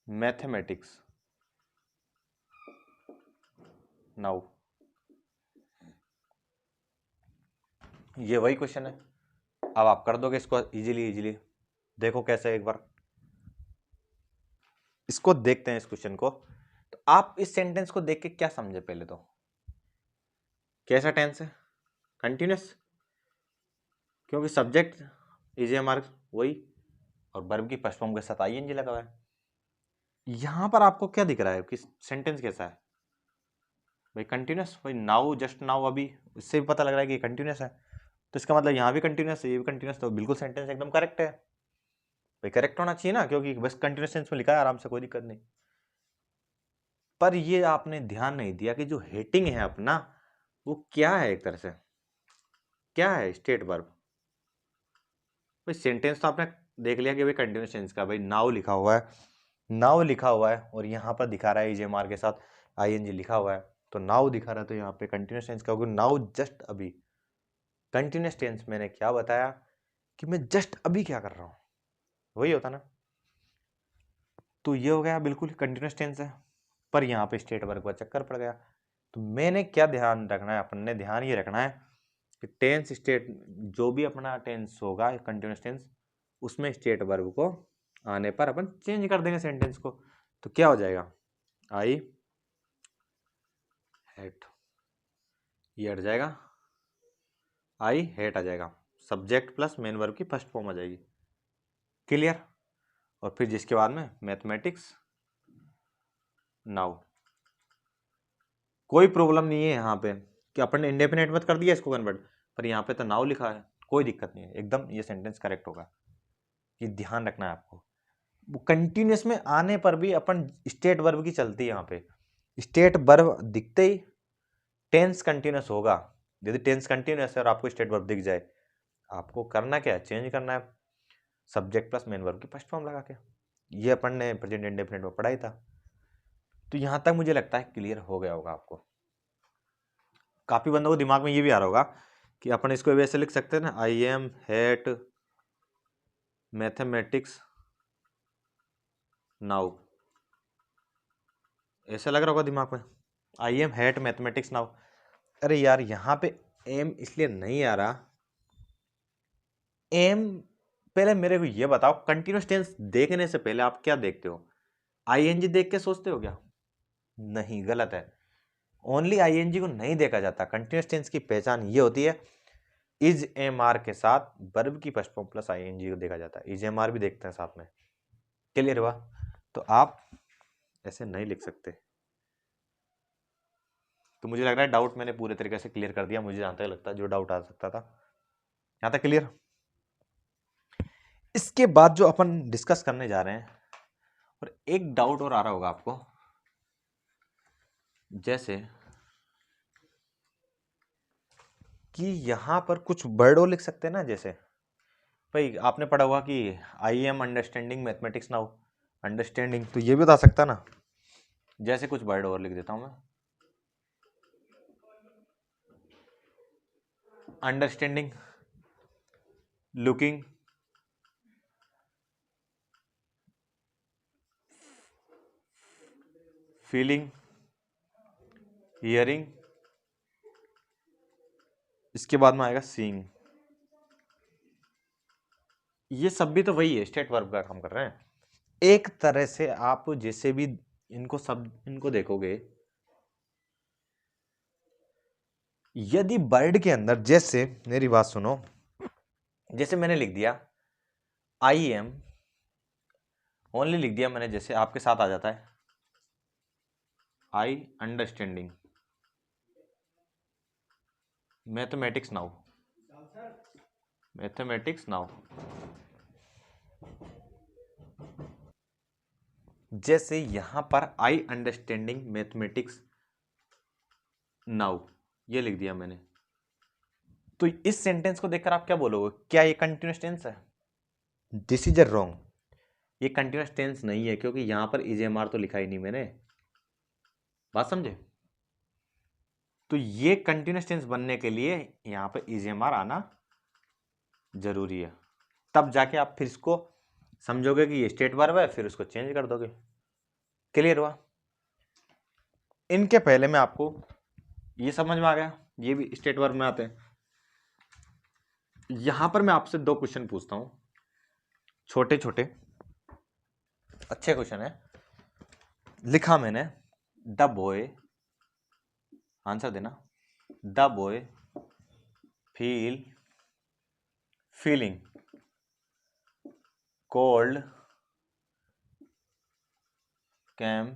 mathematics now. ये वही क्वेश्चन है। अब आप कर दोगे इसको इजीली इजीली। देखो कैसे, एक बार इसको देखते हैं इस क्वेश्चन को। तो आप इस सेंटेंस को देख के क्या समझे पहले तो, कैसा टेंस है, कंटिन्यूस, क्योंकि सब्जेक्ट ईजीएमआर वही और वर्ब की फर्स्ट फॉर्म के साथ आईएनजी लगा हुआ है। यहां पर आपको क्या दिख रहा है कि सेंटेंस कैसा है भाई, कंटिन्यूस। भाई नाउ, जस्ट नाउ, अभी इससे भी पता लग रहा है कि कंटिन्यूस है, तो इसका मतलब यहाँ भी कंटिन्यूस है, ये भी कंटिन्यूस, तो बिल्कुल सेंटेंस एकदम करेक्ट है। भाई करेक्ट होना चाहिए ना, क्योंकि बस कंटिन्यूस टेंस में लिखा है, आराम से, कोई दिक्कत नहीं। पर ये आपने ध्यान नहीं दिया कि जो हेटिंग है अपना वो क्या है, एक तरह से क्या है, स्टेट वर्ब। भाई सेंटेंस तो आपने देख लिया कि भाई कंटिन्यूस टेंस का, भाई नाउ लिखा हुआ है, नाउ लिखा हुआ है और यहाँ पर दिखा रहा है ईजेएमआर के साथ आईएनजी लिखा हुआ है, तो नाउ दिखा रहा है, तो यहाँ पे कंटिन्यूस टेंस का होगा नाउ, जस्ट अभी। कंटिन्यूस टेंस मैंने क्या बताया कि मैं जस्ट अभी क्या कर रहा हूँ, वही होता ना। तो ये हो गया बिल्कुल कंटिन्यूस टेंस है, पर यहाँ पे स्टेट वर्ब का चक्कर पड़ गया। तो मैंने क्या ध्यान रखना है, अपन ने ध्यान ये रखना है कि टेंस स्टेट, जो भी अपना टेंस होगा कंटिन्यूस टेंस, उसमें स्टेट वर्ब को आने पर अपन चेंज कर देंगे सेंटेंस को। तो क्या हो जाएगा, आई हेट, ये हट जाएगा, आई हेट आ जाएगा, सब्जेक्ट प्लस मेन वर्ब की फर्स्ट फॉर्म आ जाएगी। क्लियर? और फिर जिसके बाद में मैथमेटिक्स नाउ। कोई प्रॉब्लम नहीं है यहाँ पे कि अपन ने इंडेफिनेट मत कर दिया इसको कन्वर्ट, पर यहाँ पे तो नाउ लिखा है, कोई दिक्कत नहीं है, एकदम ये सेंटेंस करेक्ट होगा। ये ध्यान रखना है आपको। वो कंटिन्यूस में आने पर भी अपन स्टेट वर्ब की चलती है, यहाँ पे स्टेट वर्ब दिखते ही टेंस कंटिन्यूस होगा। यदि टेंस कंटिन्यूस है और आपको स्टेट वर्ब दिख जाए, आपको करना क्या है, चेंज करना है सब्जेक्ट प्लस मेन वर्ब की फर्स्ट फॉर्म लगा के। ये अपन ने प्रेजेंट इंडेफिनिट में पढ़ा ही था। तो यहां तक मुझे लगता है क्लियर हो गया होगा आपको। काफी बंदों को दिमाग में ये भी आ रहा होगा कि अपन इसको वैसे लिख सकते हैं ना, I am hate mathematics now, ऐसा लग रहा होगा दिमाग में, I am hate mathematics now. अरे यार यहाँ पे एम इसलिए नहीं आ रहा, एम, पहले मेरे को ये बताओ, कंटिन्यूस टेंस देखने से पहले आप क्या देखते हो, आईएनजी देख के सोचते हो क्या? नहीं, गलत है। ओनली आईएनजी को नहीं देखा जाता। कंटिन्यूस टेंस की पहचान ये होती है, इज एम आर के साथ वर्ब की फर्स्ट फॉर्म प्लस आईएनजी को देखा जाता है, इज एम आर भी देखते हैं साथ में। क्लियर हुआ? तो आप ऐसे नहीं लिख सकते। तो मुझे लग रहा है डाउट मैंने पूरे तरीके से क्लियर कर दिया, मुझे जहां तक लगता है जो डाउट आ सकता था यहां तक क्लियर। इसके बाद जो अपन डिस्कस करने जा रहे हैं, और एक डाउट और आ रहा होगा आपको, जैसे कि यहां पर कुछ वर्ड और लिख सकते हैं ना, जैसे भाई आपने पढ़ा हुआ कि I am understanding mathematics now, understanding, तो ये भी बता सकता ना। जैसे कुछ वर्ड और लिख देता हूं मैं, अंडरस्टैंडिंग, लुकिंग, फीलिंग, हियरिंग, इसके बाद में आएगा सीइंग। ये सब भी तो वही है, स्टेट वर्ब का काम कर रहे हैं। एक तरह से आप जैसे भी इनको देखोगे, यदि वर्ड के अंदर, जैसे मेरी बात सुनो, जैसे मैंने लिख दिया आई एम, ओनली लिख दिया मैंने, जैसे आपके साथ आ जाता है I understanding mathematics now, mathematics now. जैसे यहां पर आई अंडरस्टैंडिंग मैथमेटिक्स नाउ ये लिख दिया मैंने, तो इस सेंटेंस को देखकर आप क्या बोलोगे? क्या ये कंटिन्यूअस टेंस है? दिस इज अ रॉन्ग, ये कंटिन्यूअस टेंस नहीं है, क्योंकि यहां पर इजेएमआर तो लिखा ही नहीं मैंने। बात समझे? तो ये कंटिन्यूअस टेंस बनने के लिए यहां पर इजेएमआर आना जरूरी है, तब जाके आप फिर इसको समझोगे कि ये स्टेट वर्ब है, फिर उसको चेंज कर दोगे। क्लियर हुआ? इनके पहले में आपको ये समझ में आ गया, ये भी स्टेट वर्ब में आते हैं। यहां पर मैं आपसे 2 क्वेश्चन पूछता हूं, छोटे छोटे अच्छे क्वेश्चन है। लिखा मैंने द बॉय, आंसर देना, the boy feeling cold came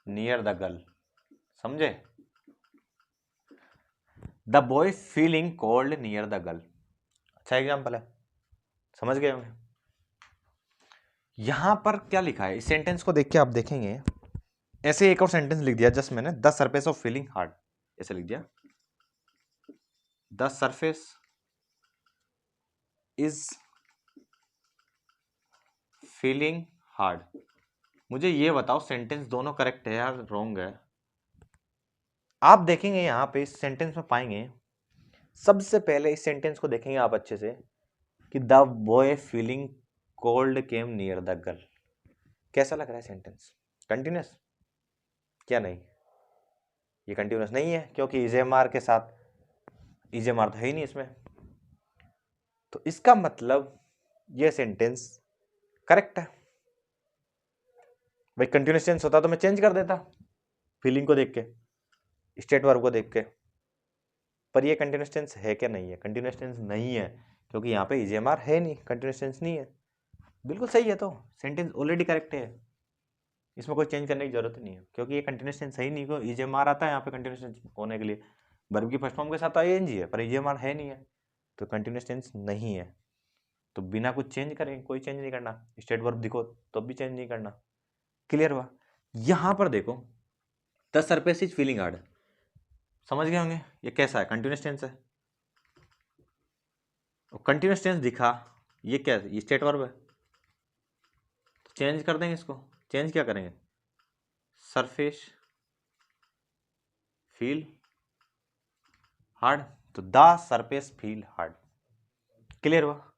near the girl. समझे? The boy feeling cold near the girl, अच्छा एग्जाम्पल है, समझ गए होंगे। यहां पर क्या लिखा है, इस सेंटेंस को देख के आप देखेंगे, ऐसे एक और सेंटेंस लिख दिया जस्ट मैंने, the surface of feeling hard, ऐसे लिख दिया, the surface is feeling hard. मुझे ये बताओ सेंटेंस दोनों करेक्ट है या रॉन्ग है? आप देखेंगे यहां पे इस सेंटेंस में पाएंगे, सबसे पहले इस सेंटेंस को देखेंगे आप अच्छे से कि the boy feeling cold came near the girl. कैसा लग रहा है सेंटेंस? कंटिन्यूअस? क्या नहीं? ये कंटिन्यूअस नहीं है, क्योंकि इजेएमआर के साथ इजेएमआर तो है ही नहीं इसमें। तो इसका मतलब ये सेंटेंस करेक्ट है। भाई कंटिन्यूअस टेंस होता तो मैं चेंज कर देता फीलिंग को देख के, स्टेट वर्ब को देख के, पर ये कंटिन्यूअस टेंस है क्या? नहीं है, कंटिन्यूअस टेंस नहीं है, क्योंकि यहाँ पे इजेएमआर है नहीं, कंटिन्यूअस टेंस नहीं है। बिल्कुल सही है, तो सेंटेंस ऑलरेडी करेक्ट है, इसमें कोई चेंज करने की जरूरत नहीं है, क्योंकि ये कंटिन्यूअस टेंस सही नहीं, को इजेएमआर आता है यहाँ पे कंटिन्यूअस टेंस होने के लिए, वर्ब की फर्स्ट फॉर्म के साथ तो आईएनजी है, पर इजेएमआर है नहीं है, तो कंटिन्यूअस टेंस नहीं है। तो बिना कुछ चेंज करें, कोई चेंज नहीं करना, स्टेट वर्ब दिखो तो भी चेंज नहीं करना। क्लियर हुआ? यहां पर देखो the surface is feeling hard, समझ गए होंगे ये कैसा है? कंटिन्यूअस टेंस है, और कंटिन्यूअस टेंस दिखा, ये क्या है? ये स्टेट वर्ब है, तो चेंज कर देंगे इसको। चेंज क्या करेंगे? सरफेस फील हार्ड, तो the surface feel hard. Clear हुआ?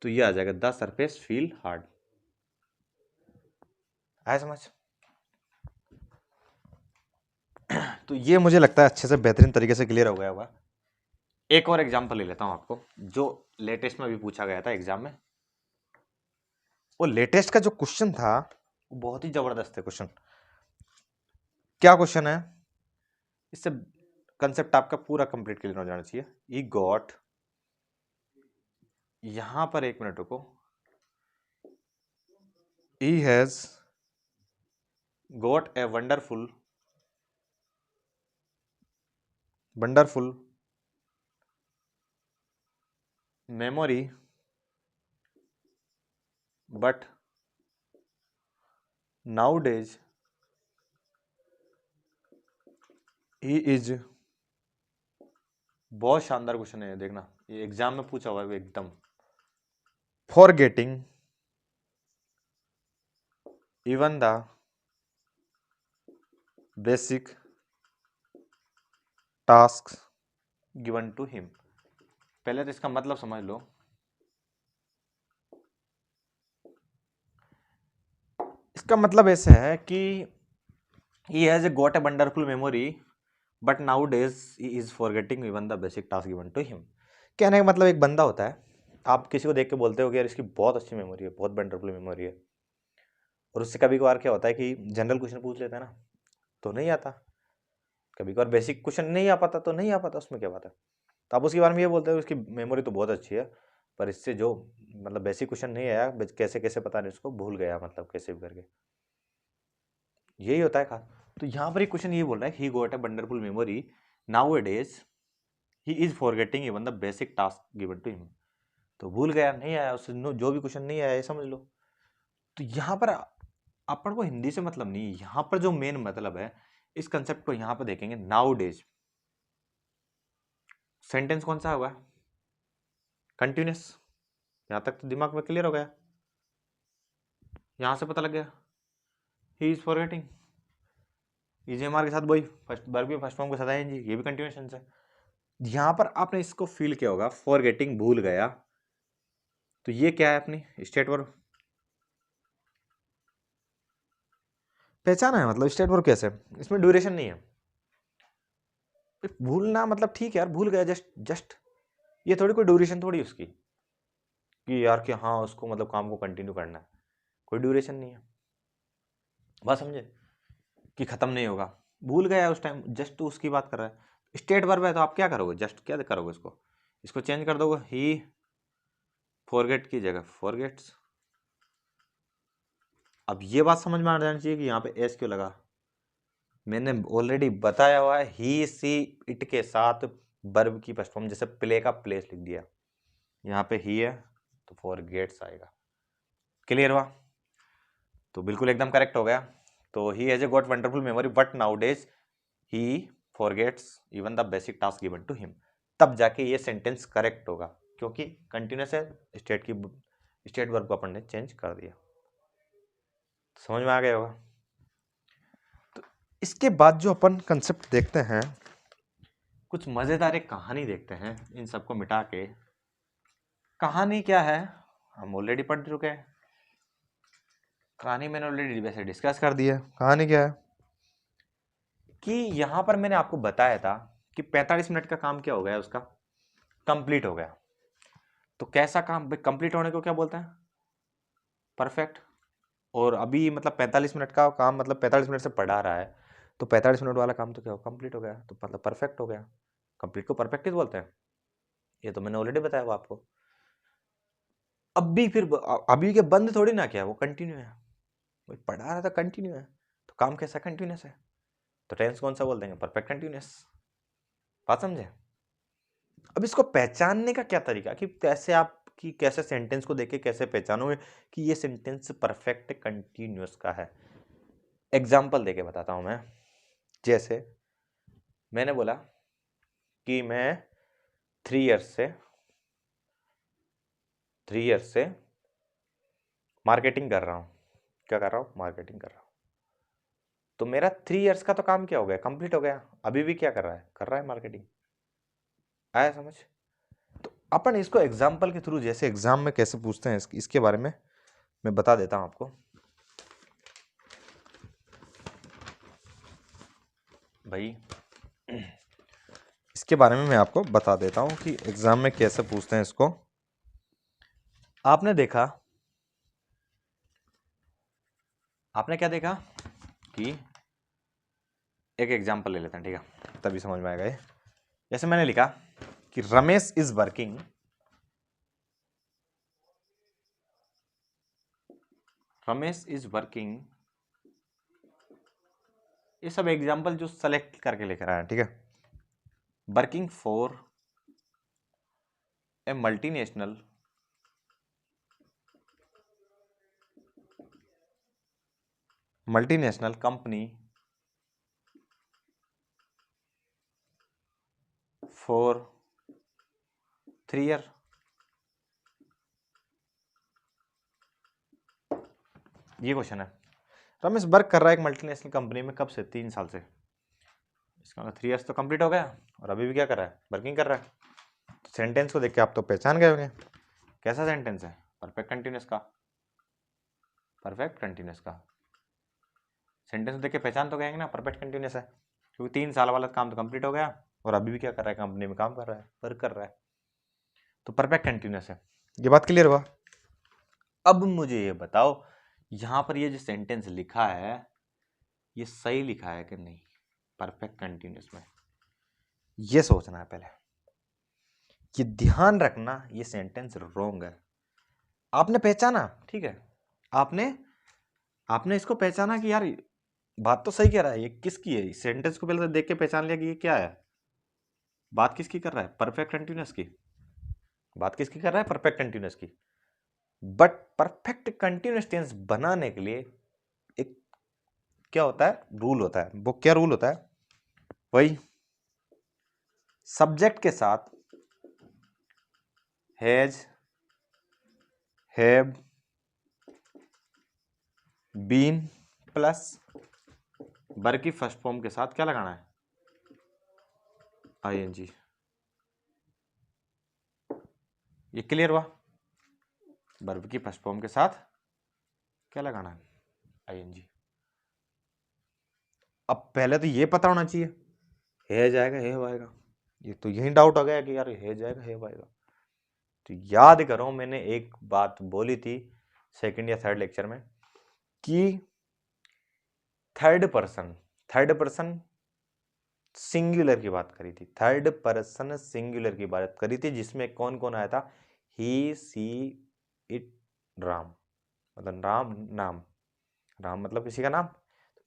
तो ये आ जाएगा द सरफेस फील हार्ड। आया समझ? तो ये मुझे लगता है अच्छे से बेहतरीन तरीके से क्लियर हो गया होगा। एक और एग्जांपल ले लेता हूं आपको, जो लेटेस्ट में भी पूछा गया था एग्जाम में। वो लेटेस्ट का जो क्वेश्चन था वो बहुत ही जबरदस्त है क्वेश्चन। क्या क्वेश्चन है? इससे कंसेप्ट आपका पूरा कंप्लीट क्लियर हो जाना चाहिए। ई गॉट, यहां पर एक मिनट रुको, he has got a wonderful wonderful memory but now days he is, बहुत शानदार क्वेश्चन है, देखना ये एग्जाम में पूछा हुआ है एकदम। Forgetting even the basic task given to him. पहले तो इसका मतलब समझ लो। इसका मतलब ऐसे है कि he has a got a wonderful memory but nowadays he is forgetting even the basic task given to him। कहने का मतलब एक बंदा होता है, आप किसी को देख के बोलते हो कि यार इसकी बहुत अच्छी मेमोरी है, बहुत वंडरफुल मेमोरी है, और उससे कभी कभार क्या होता है कि जनरल क्वेश्चन पूछ लेता है ना तो नहीं आता, कभी कभार बेसिक क्वेश्चन नहीं आ पाता तो नहीं आ पाता, उसमें क्या बात है। तो आप उसके बारे में ये बोलते हो उसकी मेमोरी तो बहुत अच्छी है, पर इससे जो मतलब बेसिक क्वेश्चन नहीं आया, कैसे कैसे पता नहीं, उसको भूल गया, मतलब कैसे भी करके, यही होता है का। तो यहाँ पर एक क्वेश्चन ये बोल रहा है he got a wonderful memory nowadays he is forgetting even the basic task given to him. तो भूल गया, नहीं आया उससे, जो भी क्वेश्चन नहीं आया ये समझ लो। तो यहाँ पर अपन को हिंदी से मतलब नहीं, यहाँ पर जो मेन मतलब है इस कंसेप्ट को यहाँ पर देखेंगे। नाउअडेज सेंटेंस कौन सा होगा, कंटिन्यूस। यहाँ तक तो दिमाग में क्लियर हो गया, यहाँ से पता लग गया ही इज फॉरगेटिंग, ईजीएमआर के साथ वही फर्स्ट वर्ब भी फर्स्ट फॉर्म के साथ आएंगे, ये भी कंटिन्यूएशन है। यहाँ पर आपने इसको फील किया होगा, फॉरगेटिंग भूल गया, तो ये क्या है अपनी स्टेट वर्ब, पहचाना है, मतलब स्टेट वर्ब कैसे, इसमें ड्यूरेशन नहीं है। भूलना मतलब ठीक है यार, भूल गया जस्ट जस्ट, ये थोड़ी कोई ड्यूरेशन थोड़ी उसकी कि यार कि हाँ उसको मतलब काम को कंटिन्यू करना है, कोई ड्यूरेशन नहीं है। बात समझे कि खत्म नहीं होगा, भूल गया उस टाइम, जस्ट तो उसकी बात कर रहा है। स्टेट वर्ब है तो आप क्या करोगे, जस्ट क्या करोगे, इसको चेंज कर दोगे, ही फॉरगेट की जगह फॉरगेट्स। अब ये बात समझ में आ जानी चाहिए कि यहाँ पे एस क्यों लगा। मैंने ऑलरेडी बताया हुआ है, ही सी इट के साथ वर्ब की फर्स्ट फॉर्म, जैसे प्ले का प्लेस लिख दिया, यहाँ पे ही है तो फॉरगेट्स आएगा। क्लियर हुआ, तो बिल्कुल एकदम करेक्ट हो गया। तो he has a got wonderful memory but nowadays he forgets even the basic task given to him, तब जाके ये सेंटेंस करेक्ट होगा, क्योंकि कंटिन्यूस है, स्टेट वर्ब को अपन ने चेंज कर दिया। समझ में आ गया होगा। तो इसके बाद जो अपन कंसेप्ट देखते हैं, कुछ मजेदार एक कहानी देखते हैं इन सबको मिटा के। कहानी क्या है हम ऑलरेडी पढ़ चुके हैं, कहानी मैंने ऑलरेडी वैसे डिस्कस कर दी है। कहानी क्या है कि यहां पर मैंने आपको बताया था कि 45 मिनट का काम क्या हो गया, उसका कंप्लीट हो गया। तो कैसा काम, कंप्लीट होने को क्या बोलते हैं, परफेक्ट। और अभी मतलब 45 मिनट का काम, मतलब 45 मिनट से पढ़ा रहा है, तो 45 मिनट वाला काम तो क्या हो, कंप्लीट हो गया, तो मतलब परफेक्ट हो गया। कंप्लीट को परफेक्ट किस बोलते हैं, ये तो मैंने ऑलरेडी बताया वो आपको। अब भी फिर अभी के बंद थोड़ी ना किया, वो कंटिन्यू है, वही पढ़ा रहा था, कंटिन्यू है, तो काम कैसा कंटिन्यूस है, तो टेंस कौन सा बोल देंगे, परफेक्ट कंटिन्यूस। बात समझे। अब इसको पहचानने का क्या तरीका, कि कैसे आप कि कैसे सेंटेंस को देख के कैसे पहचानोगे कि ये सेंटेंस परफेक्ट कंटिन्यूस का है। एग्जाम्पल देके बताता हूं मैं। जैसे मैंने बोला कि मैं 3 इयर्स से मार्केटिंग कर रहा हूं। क्या कर रहा हूं, मार्केटिंग कर रहा हूं। तो मेरा 3 इयर्स का तो काम क्या हो गया, कंप्लीट हो गया। अभी भी क्या कर रहा है मार्केटिंग। आया समझ। तो अपन इसको एग्जाम्पल के थ्रू, जैसे एग्जाम में कैसे पूछते हैं इसके बारे में मैं बता देता हूं आपको। भाई इसके बारे में मैं आपको बता देता हूं कि एग्जाम में कैसे पूछते हैं इसको। आपने क्या देखा कि एक एग्जाम्पल ले लेते हैं, ठीक है, तभी समझ में आएगा ये। जैसे मैंने लिखा कि रमेश इज वर्किंग, ये सब एग्जाम्पल जो सेलेक्ट करके लिख रहा है, ठीक है। Working for a multinational company for 3 year. ये क्वेश्चन है, रमेश वर्क कर रहा है एक मल्टीनेशनल कंपनी में कब से, 3 साल से। 3 ईयर्स तो कंप्लीट हो गया और अभी भी क्या कर रहा है, वर्किंग कर रहा है। तो सेंटेंस को देख के आप तो पहचान गए होंगे कैसा सेंटेंस है, परफेक्ट कंटिन्यूस का। परफेक्ट कंटिन्यूस का सेंटेंस देख के पहचान तो गए ना, परफेक्ट कंटिन्यूस है, क्योंकि 3 साल वाला काम तो कंप्लीट हो गया और अभी भी क्या कर रहा है, कंपनी में काम कर रहा है, वर्क कर रहा है, तो परफेक्ट कंटिन्यूस है। ये बात क्लियर हुआ। अब मुझे ये बताओ, यहां पर ये जो सेंटेंस लिखा है ये सही लिखा है कि नहीं परफेक्ट कंटिन्यूस में, ये सोचना है पहले। ये ध्यान रखना, ये सेंटेंस रॉन्ग है। आपने पहचाना, ठीक है, आपने इसको पहचाना कि यार बात तो सही कह रहा है, ये किसकी है, सेंटेंस को पहले देख के पहचान लिया कि ये क्या है, बात किसकी कर रहा है, परफेक्ट कंटिन्यूस की। बात किसकी कर रहा है, परफेक्ट कंटिन्यूस की। बट परफेक्ट कंटिन्यूस टेंस बनाने के लिए एक क्या होता है, रूल होता है। वो क्या रूल होता है, वही सब्जेक्ट के साथ has, have, been plus verb की फर्स्ट फॉर्म के साथ क्या लगाना है, आईएनजी। ये क्लियर हुआ, वर्ब की फर्स्ट फॉर्म के साथ क्या लगाना है, आईएनजी। अब पहले तो ये पता होना चाहिए है जाएगा है आएगा, ये तो यही डाउट हो गया कि यार है जाएगा है आएगा। तो याद करो मैंने एक बात बोली थी सेकंड या थर्ड लेक्चर में कि थर्ड पर्सन सिंगुलर की बात करी थी, थर्ड पर्सन सिंगुलर की बात करी थी, जिसमें कौन कौन आया था, ही सी इट राम, मतलब राम मतलब किसी का नाम,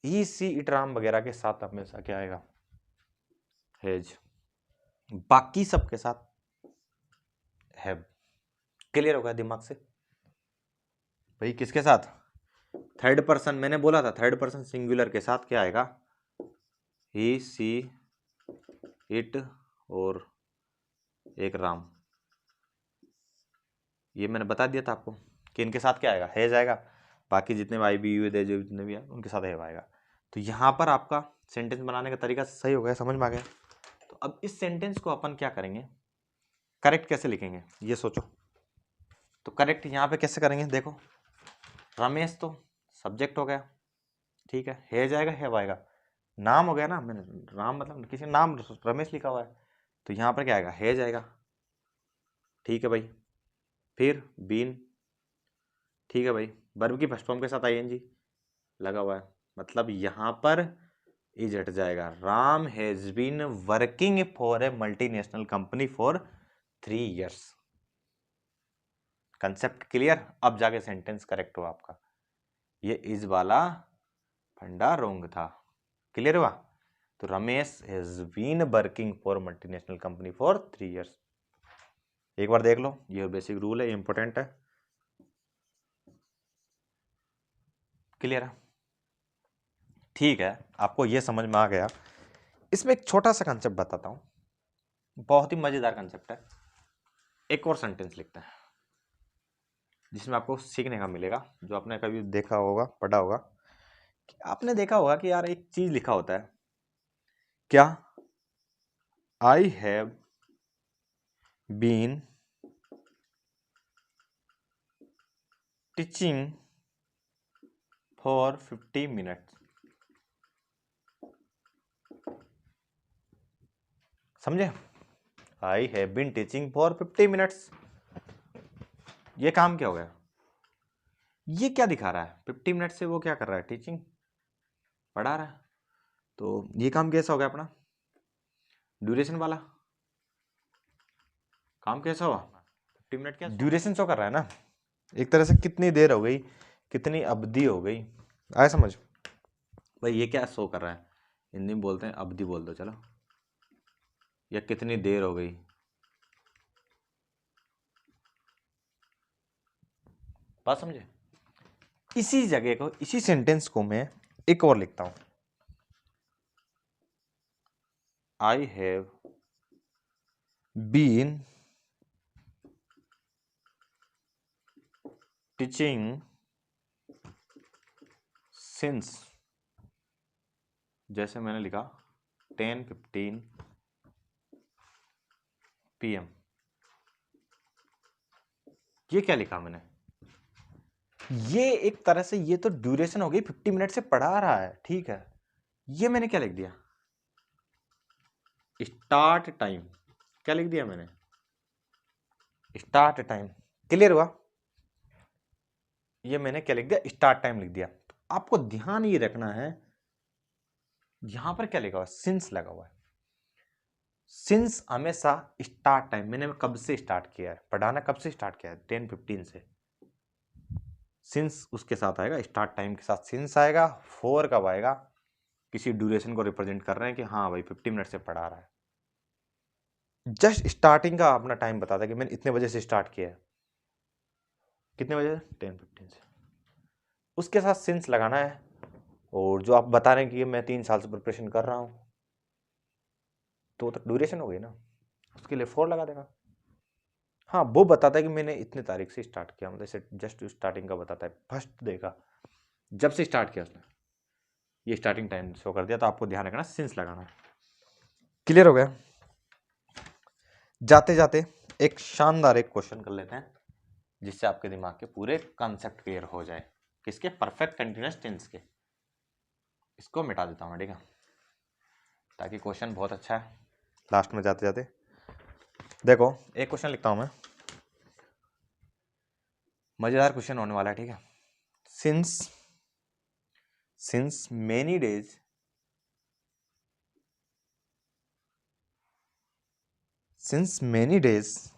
ही सी इट राम वगैरह के साथ हमेशा क्या आएगा, हैज। बाकी सबके साथ हैव। क्लियर होगा दिमाग से भाई, किसके साथ, थर्ड पर्सन, मैंने बोला था थर्ड पर्सन सिंगुलर के साथ क्या आएगा, ही सी इट और एक राम। ये मैंने बता दिया था आपको कि इनके साथ क्या आएगा, हैज आएगा, बाकी जितने भी आई बी यू दे जो जितने भी है उनके साथ हैव आएगा। तो यहाँ पर आपका सेंटेंस बनाने का तरीका सही हो गया, समझ में आ गया। तो अब इस सेंटेंस को अपन क्या करेंगे, करेक्ट कैसे लिखेंगे ये सोचो। तो करेक्ट यहाँ पे कैसे करेंगे, देखो रमेश तो सब्जेक्ट हो गया, ठीक है, हैज आएगा हैव आएगा, नाम हो गया ना, मैंने राम मतलब किसी नाम रमेश लिखा हुआ है, तो यहाँ पर क्या आएगा, हैज आएगा, ठीक है भाई। फिर बीन, ठीक है भाई, वर्ब की फर्स्ट फॉर्म के साथ आईएनजी लगा हुआ है, मतलब यहाँ पर इज हट जाएगा, Ram has been working for a multinational company for 3 years। Concept clear, अब जाके सेंटेंस करेक्ट हुआ आपका, ये इज वाला फंडा रोंग था। क्लियर हुआ, तो Ramesh has been working for multinational company for 3 years। एक बार देख लो, ये बेसिक रूल है, इंपॉर्टेंट है। क्लियर है, ठीक है, आपको ये समझ में आ गया। इसमें एक छोटा सा कंसेप्ट बताता हूं, बहुत ही मजेदार कंसेप्ट है। एक और सेंटेंस लिखते हैं जिसमें आपको सीखने का मिलेगा, जो आपने कभी देखा होगा, पढ़ा होगा, कि आपने देखा होगा कि यार एक चीज लिखा होता है क्या, I have been teaching for 50 minutes। समझे, I have been teaching for 50 minutes। ये काम क्या हो गया, ये क्या दिखा रहा है, 50 मिनट से वो क्या कर रहा है, टीचिंग पढ़ा रहा है। तो ये काम कैसा हो गया अपना, ड्यूरेशन वाला काम कैसा हुआ, 50 मिनट क्या ड्यूरेशन शो कर रहा है ना, एक तरह से कितनी देर हो गई, कितनी अवधि हो गई, आया समझ भाई। ये क्या शो कर रहा है, हिंदी में बोलते हैं अवधि बोल दो चलो, या कितनी देर हो गई, बात समझे। इसी जगह को, इसी सेंटेंस को मैं एक और लिखता हूं, I have been teaching since, जैसे मैंने लिखा 10:15 PM। ये क्या लिखा मैंने? ये एक तरह से ये तो ड्यूरेशन हो गई, 50 मिनट से पढ़ा रहा है, ठीक है। ये मैंने क्या लिख दिया? Start time. क्या लिख दिया मैंने? Start time. क्लियर हुआ? ये मैंने क्या लिख दिया? स्टार्ट टाइम लिख दिया। तो आपको ध्यान ये रखना है, यहां पर क्या लिखा हुआ? सिंस लगा हुआ है। सिंस हमेशा स्टार्ट टाइम, मैंने कब से स्टार्ट किया है पढ़ाना, कब से स्टार्ट किया है? 10:15 से। सिंस उसके साथ आएगा, स्टार्ट टाइम के साथ सिंस आएगा। फोर कब आएगा? किसी ड्यूरेशन को रिप्रेजेंट कर रहे हैं कि हाँ भाई 50 मिनट से पढ़ा रहा है। जस्ट स्टार्टिंग का अपना टाइम बताता है कि मैंने इतने बजे से स्टार्ट किया है। कितने बजे? 10:15 से। उसके साथ सिंस लगाना है। और जो आप बता रहे हैं कि मैं 3 साल से प्रिपरेशन कर रहा हूं, तो ड्यूरेशन हो गई ना, उसके लिए 4 लगा देगा। हाँ, वो बताता है कि मैंने इतने तारीख से स्टार्ट किया, मतलब इसे जस्ट स्टार्टिंग का बताता है, फर्स्ट देखा जब से स्टार्ट किया उसने, ये स्टार्टिंग टाइम शो कर दिया। तो आपको ध्यान रखना, सिंस लगाना है। क्लियर हो गया? जाते जाते एक शानदार एक क्वेश्चन कर लेते हैं, जिससे आपके दिमाग के पूरे कॉन्सेप्ट क्लियर हो जाए। किसके? परफेक्ट कंटिन्यूअस टेंस के। इसको मिटा देता हूँ, ठीक है, ताकि क्वेश्चन बहुत अच्छा है। लास्ट में जाते जाते देखो, एक क्वेश्चन लिखता हूं मैं, मजेदार क्वेश्चन होने वाला है, ठीक है। Since many days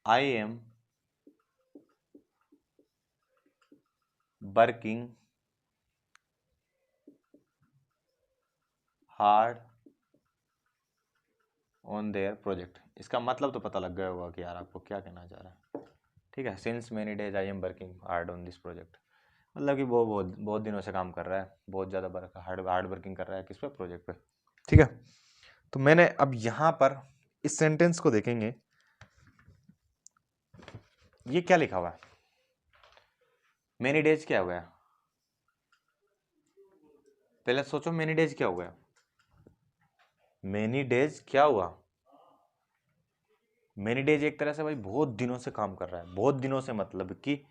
I am working hard on their project. इसका मतलब तो पता लग गया होगा कि यार आपको क्या कहना चाह रहा है, ठीक है। Since many days I am working hard on this project, मतलब कि वो बहुत बहुत दिनों से काम कर रहा है, बहुत ज़्यादा हार्ड वर्किंग कर रहा है, किस पे? प्रोजेक्ट पे, ठीक है। तो मैंने अब यहाँ पर इस सेंटेंस को देखेंगे, ये क्या लिखा हुआ है? मेनी डेज क्या हुआ है? पहले सोचो, मेनी डेज क्या हुआ? मेनी डेज क्या हुआ? मेनी डेज एक तरह से भाई बहुत दिनों से काम कर रहा है, बहुत दिनों से मतलब कि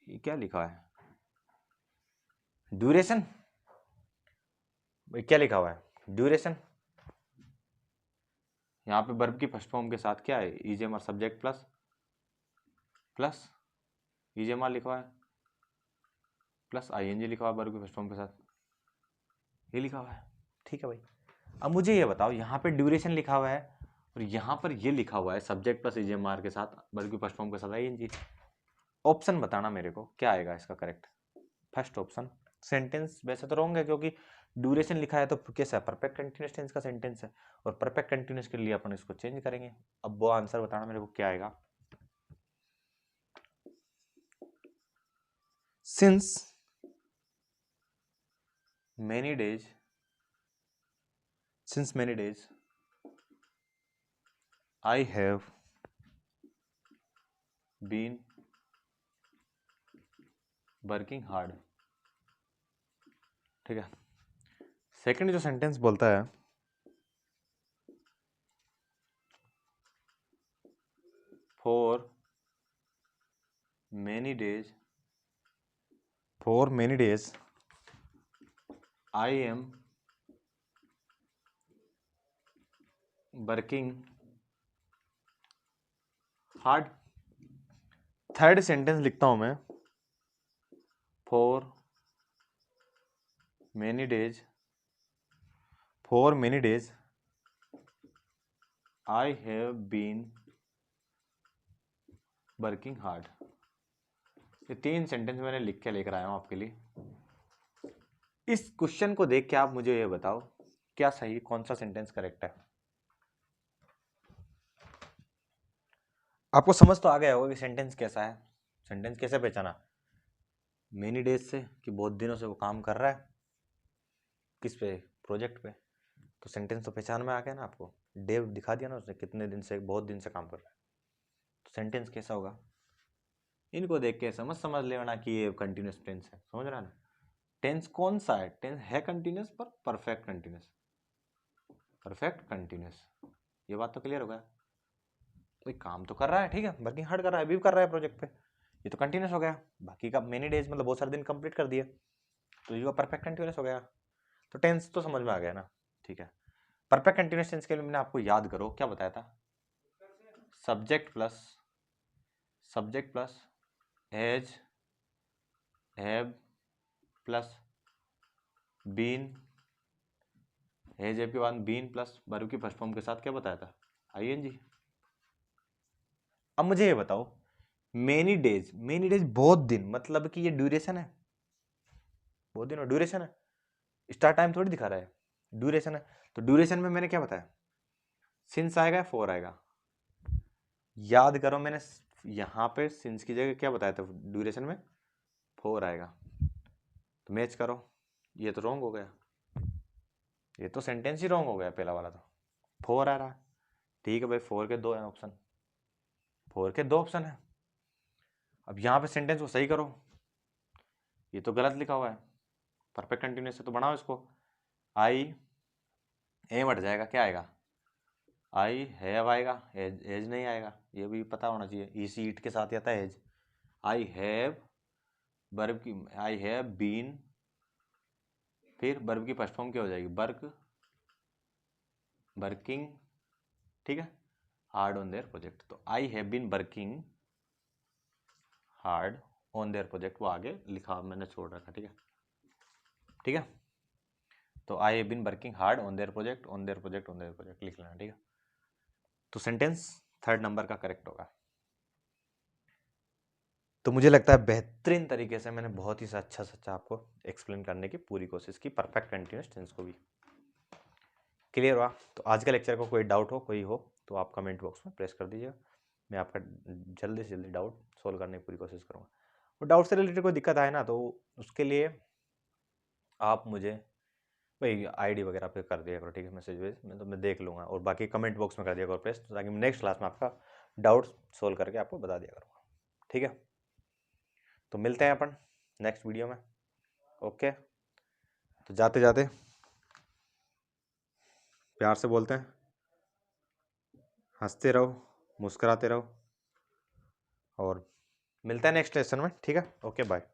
ये क्या लिखा है? ड्यूरेशन। भाई क्या लिखा हुआ है? ड्यूरेशन। यहाँ पे वर्ब की फर्स्ट फॉर्म के साथ क्या है? ईजेम और सब्जेक्ट प्लस प्लस ईजेम लिखा हुआ है, प्लस आईएनजी लिखा हुआ है वर्ब की फर्स्ट फॉर्म के साथ, ये लिखा हुआ है, ठीक है भाई। अब मुझे ये बताओ, यहाँ पे ड्यूरेशन लिखा हुआ है और यहाँ पर ये लिखा हुआ है सब्जेक्ट प्लस ईजेएमआर के साथ वर्ब की फर्स्ट फॉर्म के साथ आईएनजी। ऑप्शन बताना मेरे को, क्या आएगा इसका करेक्ट? First option. सेंटेंस वैसे तो रॉन्ग है, क्योंकि ड्यूरेशन लिखा है तो कैसा है? परफेक्ट कंटिन्यूअस टेंस का सेंटेंस है, और परफेक्ट कंटिन्यूअस के लिए अपन इसको चेंज करेंगे। अब वो आंसर बताना मेरे को क्या आएगा। Since many days I have been working hard, ठीक है। सेकंड जो सेंटेंस बोलता है, for many days I am working hard. Third sentence लिखता हूं मैं, for many days I have been working hard. ये 3 सेंटेंस मैंने लिख के लेकर आया हूं आपके लिए। इस क्वेश्चन को देख के आप मुझे ये बताओ, क्या सही, कौन सा सेंटेंस करेक्ट है? आपको समझ तो आ गया होगा कि सेंटेंस कैसा है। सेंटेंस कैसे पहचाना? मेनी डेज से, कि बहुत दिनों से वो काम कर रहा है, किस पे? प्रोजेक्ट पे। तो सेंटेंस तो पहचान में आ गया ना आपको, डेव दिखा दिया ना उसने, कितने दिन से, बहुत दिन से काम कर रहा है। तो सेंटेंस कैसा होगा? इनको देख के समझ लेना कि ये कंटिन्यूअस टेंस है, समझ रहा ना? टेंस कौन सा है? टेंस है कंटिन्यूस पर परफेक्ट कंटिन्यूस, परफेक्ट कंटिन्यूस। ये बात तो क्लियर हो गया। कोई काम तो कर रहा है, ठीक है, वर्किंग हार्ड कर रहा है, अभी भी कर रहा है प्रोजेक्ट पे, ये तो कंटिन्यूस हो गया। बाकी का मेनी डेज मतलब बहुत सारे दिन कंप्लीट कर दिए, तो ये परफेक्ट कंटिन्यूस हो गया। तो टेंस तो समझ में आ गया ना, ठीक है। परफेक्ट कंटिन्यूस टेंस के लिए मैंने आपको याद करो क्या बताया था, subject plus has, have plus been, has have के बाद बीन प्लस वर्ब की फर्स्ट फॉर्म के साथ क्या बताया था, आईएनजी। अब मुझे ये बताओ, मेनी डेज, मेनी डेज बहुत दिन, मतलब कि ये ड्यूरेशन है, बहुत दिन और ड्यूरेशन है, स्टार्ट टाइम थोड़ी दिखा रहा है, ड्यूरेशन है। तो ड्यूरेशन में मैंने क्या बताया, सिंस आएगा, फोर आएगा। याद करो मैंने यहाँ पे सिंस की जगह क्या बताया था, ड्यूरेशन में फोर आएगा। तो मैच करो, ये तो रॉन्ग हो गया, ये तो सेंटेंस ही रॉन्ग हो गया, पहला वाला तो फोर आ रहा है। ठीक है भाई, फोर के दो है ऑप्शन, फोर के दो ऑप्शन है। अब यहाँ पे सेंटेंस को सही करो, ये तो गलत लिखा हुआ है, परफेक्ट कंटिन्यूस से तो बनाओ इसको। आई एम हट जाएगा, क्या आएगा, आई हैव आएगा, एज नहीं आएगा, ये भी पता होना चाहिए, इसी ईट के साथ आता है एज। आई हैव वर्ब की, आई हैव बीन, फिर वर्ब की फर्स्ट फॉर्म क्या हो जाएगी, वर्क, वर्किंग, ठीक है, हार्ड ऑन देयर प्रोजेक्ट। तो I have been working hard on their project, वो आगे लिखा मैंने छोड़ रखा, ठीक है, ठीक है। तो I have been working hard on their project, on their project, on their project लिख लेना, ठीक है। तो सेंटेंस थर्ड नंबर का करेक्ट होगा। तो मुझे लगता है बेहतरीन तरीके से मैंने बहुत ही अच्छा सच्चा आपको एक्सप्लेन करने की पूरी कोशिश की, परफेक्ट कंटिन्यूस टेंस को भी। क्लियर हुआ? तो आज का लेक्चर को कोई डाउट हो, कोई हो, तो आप कमेंट बॉक्स में प्रेस कर दीजिएगा, मैं आपका जल्दी से जल्दी डाउट सोल्व करने की पूरी कोशिश करूँगा। और डाउट से रिलेटेड कोई दिक्कत आए ना, तो उसके लिए आप मुझे भाई आईडी वगैरह पे कर दिया करो, ठीक है, मैसेज वेज मैं तो मैं देख लूँगा, और बाकी कमेंट बॉक्स में कर दिया करो प्रेस, ताकि नेक्स्ट क्लास में आपका डाउट सोल्व करके आपको बता दिया करूँगा, ठीक है। तो मिलते हैं अपन नेक्स्ट वीडियो में, ओके। तो जाते जाते प्यार से बोलते हैं, हंसते रहो, मुस्कुराते रहो, और मिलते हैं नेक्स्ट लेसन में, ठीक है, ओके बाय।